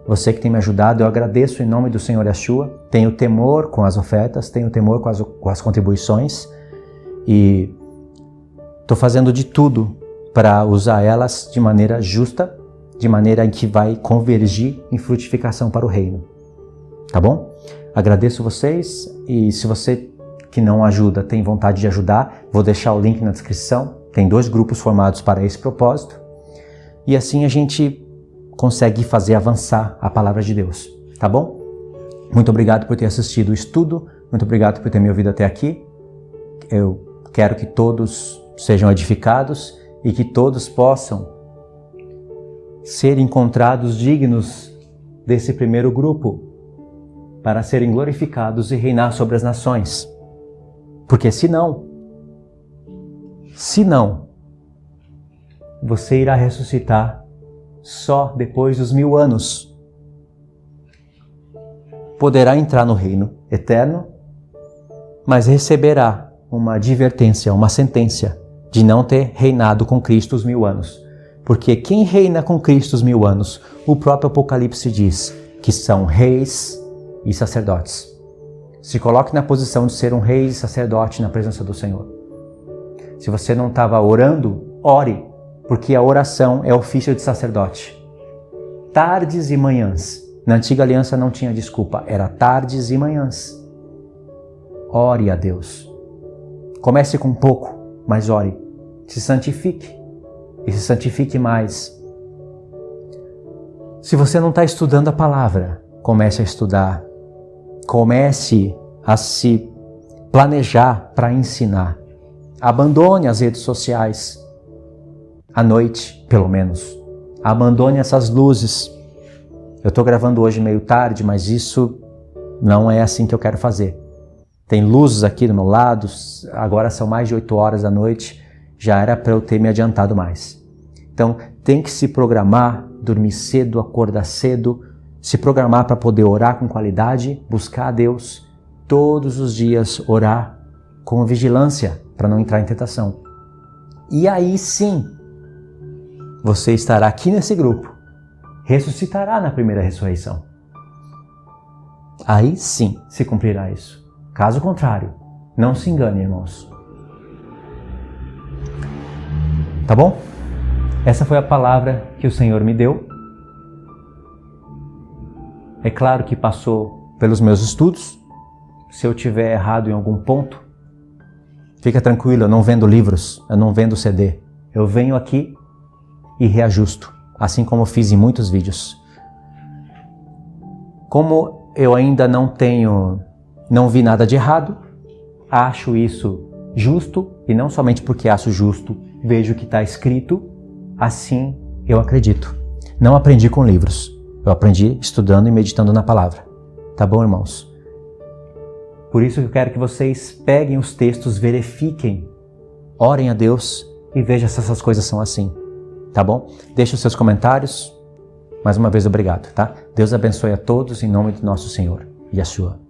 Você que tem me ajudado, eu agradeço em nome do Senhor Yeshua. Tenho temor com as ofertas, tenho temor com as contribuições. E estou fazendo de tudo para usar elas de maneira justa, de maneira em que vai convergir em frutificação para o reino. Tá bom? Agradeço vocês e se você que não ajuda tem vontade de ajudar, vou deixar o link na descrição. Tem 2 grupos formados para esse propósito. E assim a gente consegue fazer avançar a palavra de Deus. Tá bom? Muito obrigado por ter assistido o estudo. Muito obrigado por ter me ouvido até aqui. Eu quero que todos sejam edificados e que todos possam ser encontrados dignos desse primeiro grupo para serem glorificados e reinar sobre as nações. Porque se não, você irá ressuscitar só depois dos 1000 anos. Poderá entrar no reino eterno, mas receberá uma advertência, uma sentença de não ter reinado com Cristo os 1000 anos. Porque quem reina com Cristo os 1000 anos, o próprio Apocalipse diz que são reis e sacerdotes. Se coloque na posição de ser um rei e sacerdote na presença do Senhor. Se você não estava orando, ore, porque a oração é ofício de sacerdote. Tardes e manhãs. Na antiga aliança não tinha desculpa, era tardes e manhãs. Ore a Deus. Comece com pouco, mas ore. Se santifique e se santifique mais. Se você não está estudando a palavra, comece a estudar. Comece a se planejar para ensinar. Abandone as redes sociais. À noite, pelo menos. Abandone essas luzes. Eu estou gravando hoje meio tarde, mas isso não é assim que eu quero fazer. Tem luzes aqui do meu lado, agora são mais de 8 horas da noite, já era para eu ter me adiantado mais. Então, tem que se programar, dormir cedo, acordar cedo, se programar para poder orar com qualidade, buscar a Deus, todos os dias orar com vigilância para não entrar em tentação. E aí sim, você estará aqui nesse grupo, ressuscitará na primeira ressurreição. Aí sim se cumprirá isso. Caso contrário, não se engane, irmãos. Tá bom? Essa foi a palavra que o Senhor me deu. É claro que passou pelos meus estudos. Se eu tiver errado em algum ponto, fica tranquilo, eu não vendo livros, eu não vendo CD. Eu venho aqui e reajusto, assim como fiz em muitos vídeos. Como eu ainda não vi nada de errado, acho isso justo, e não somente porque acho justo, vejo o que está escrito, assim eu acredito. Não aprendi com livros, eu aprendi estudando e meditando na palavra. Tá bom, irmãos? Por isso eu quero que vocês peguem os textos, verifiquem, orem a Deus e vejam se essas coisas são assim. Tá bom? Deixe os seus comentários. Mais uma vez, obrigado, tá? Deus abençoe a todos em nome do nosso Senhor, Yeshua.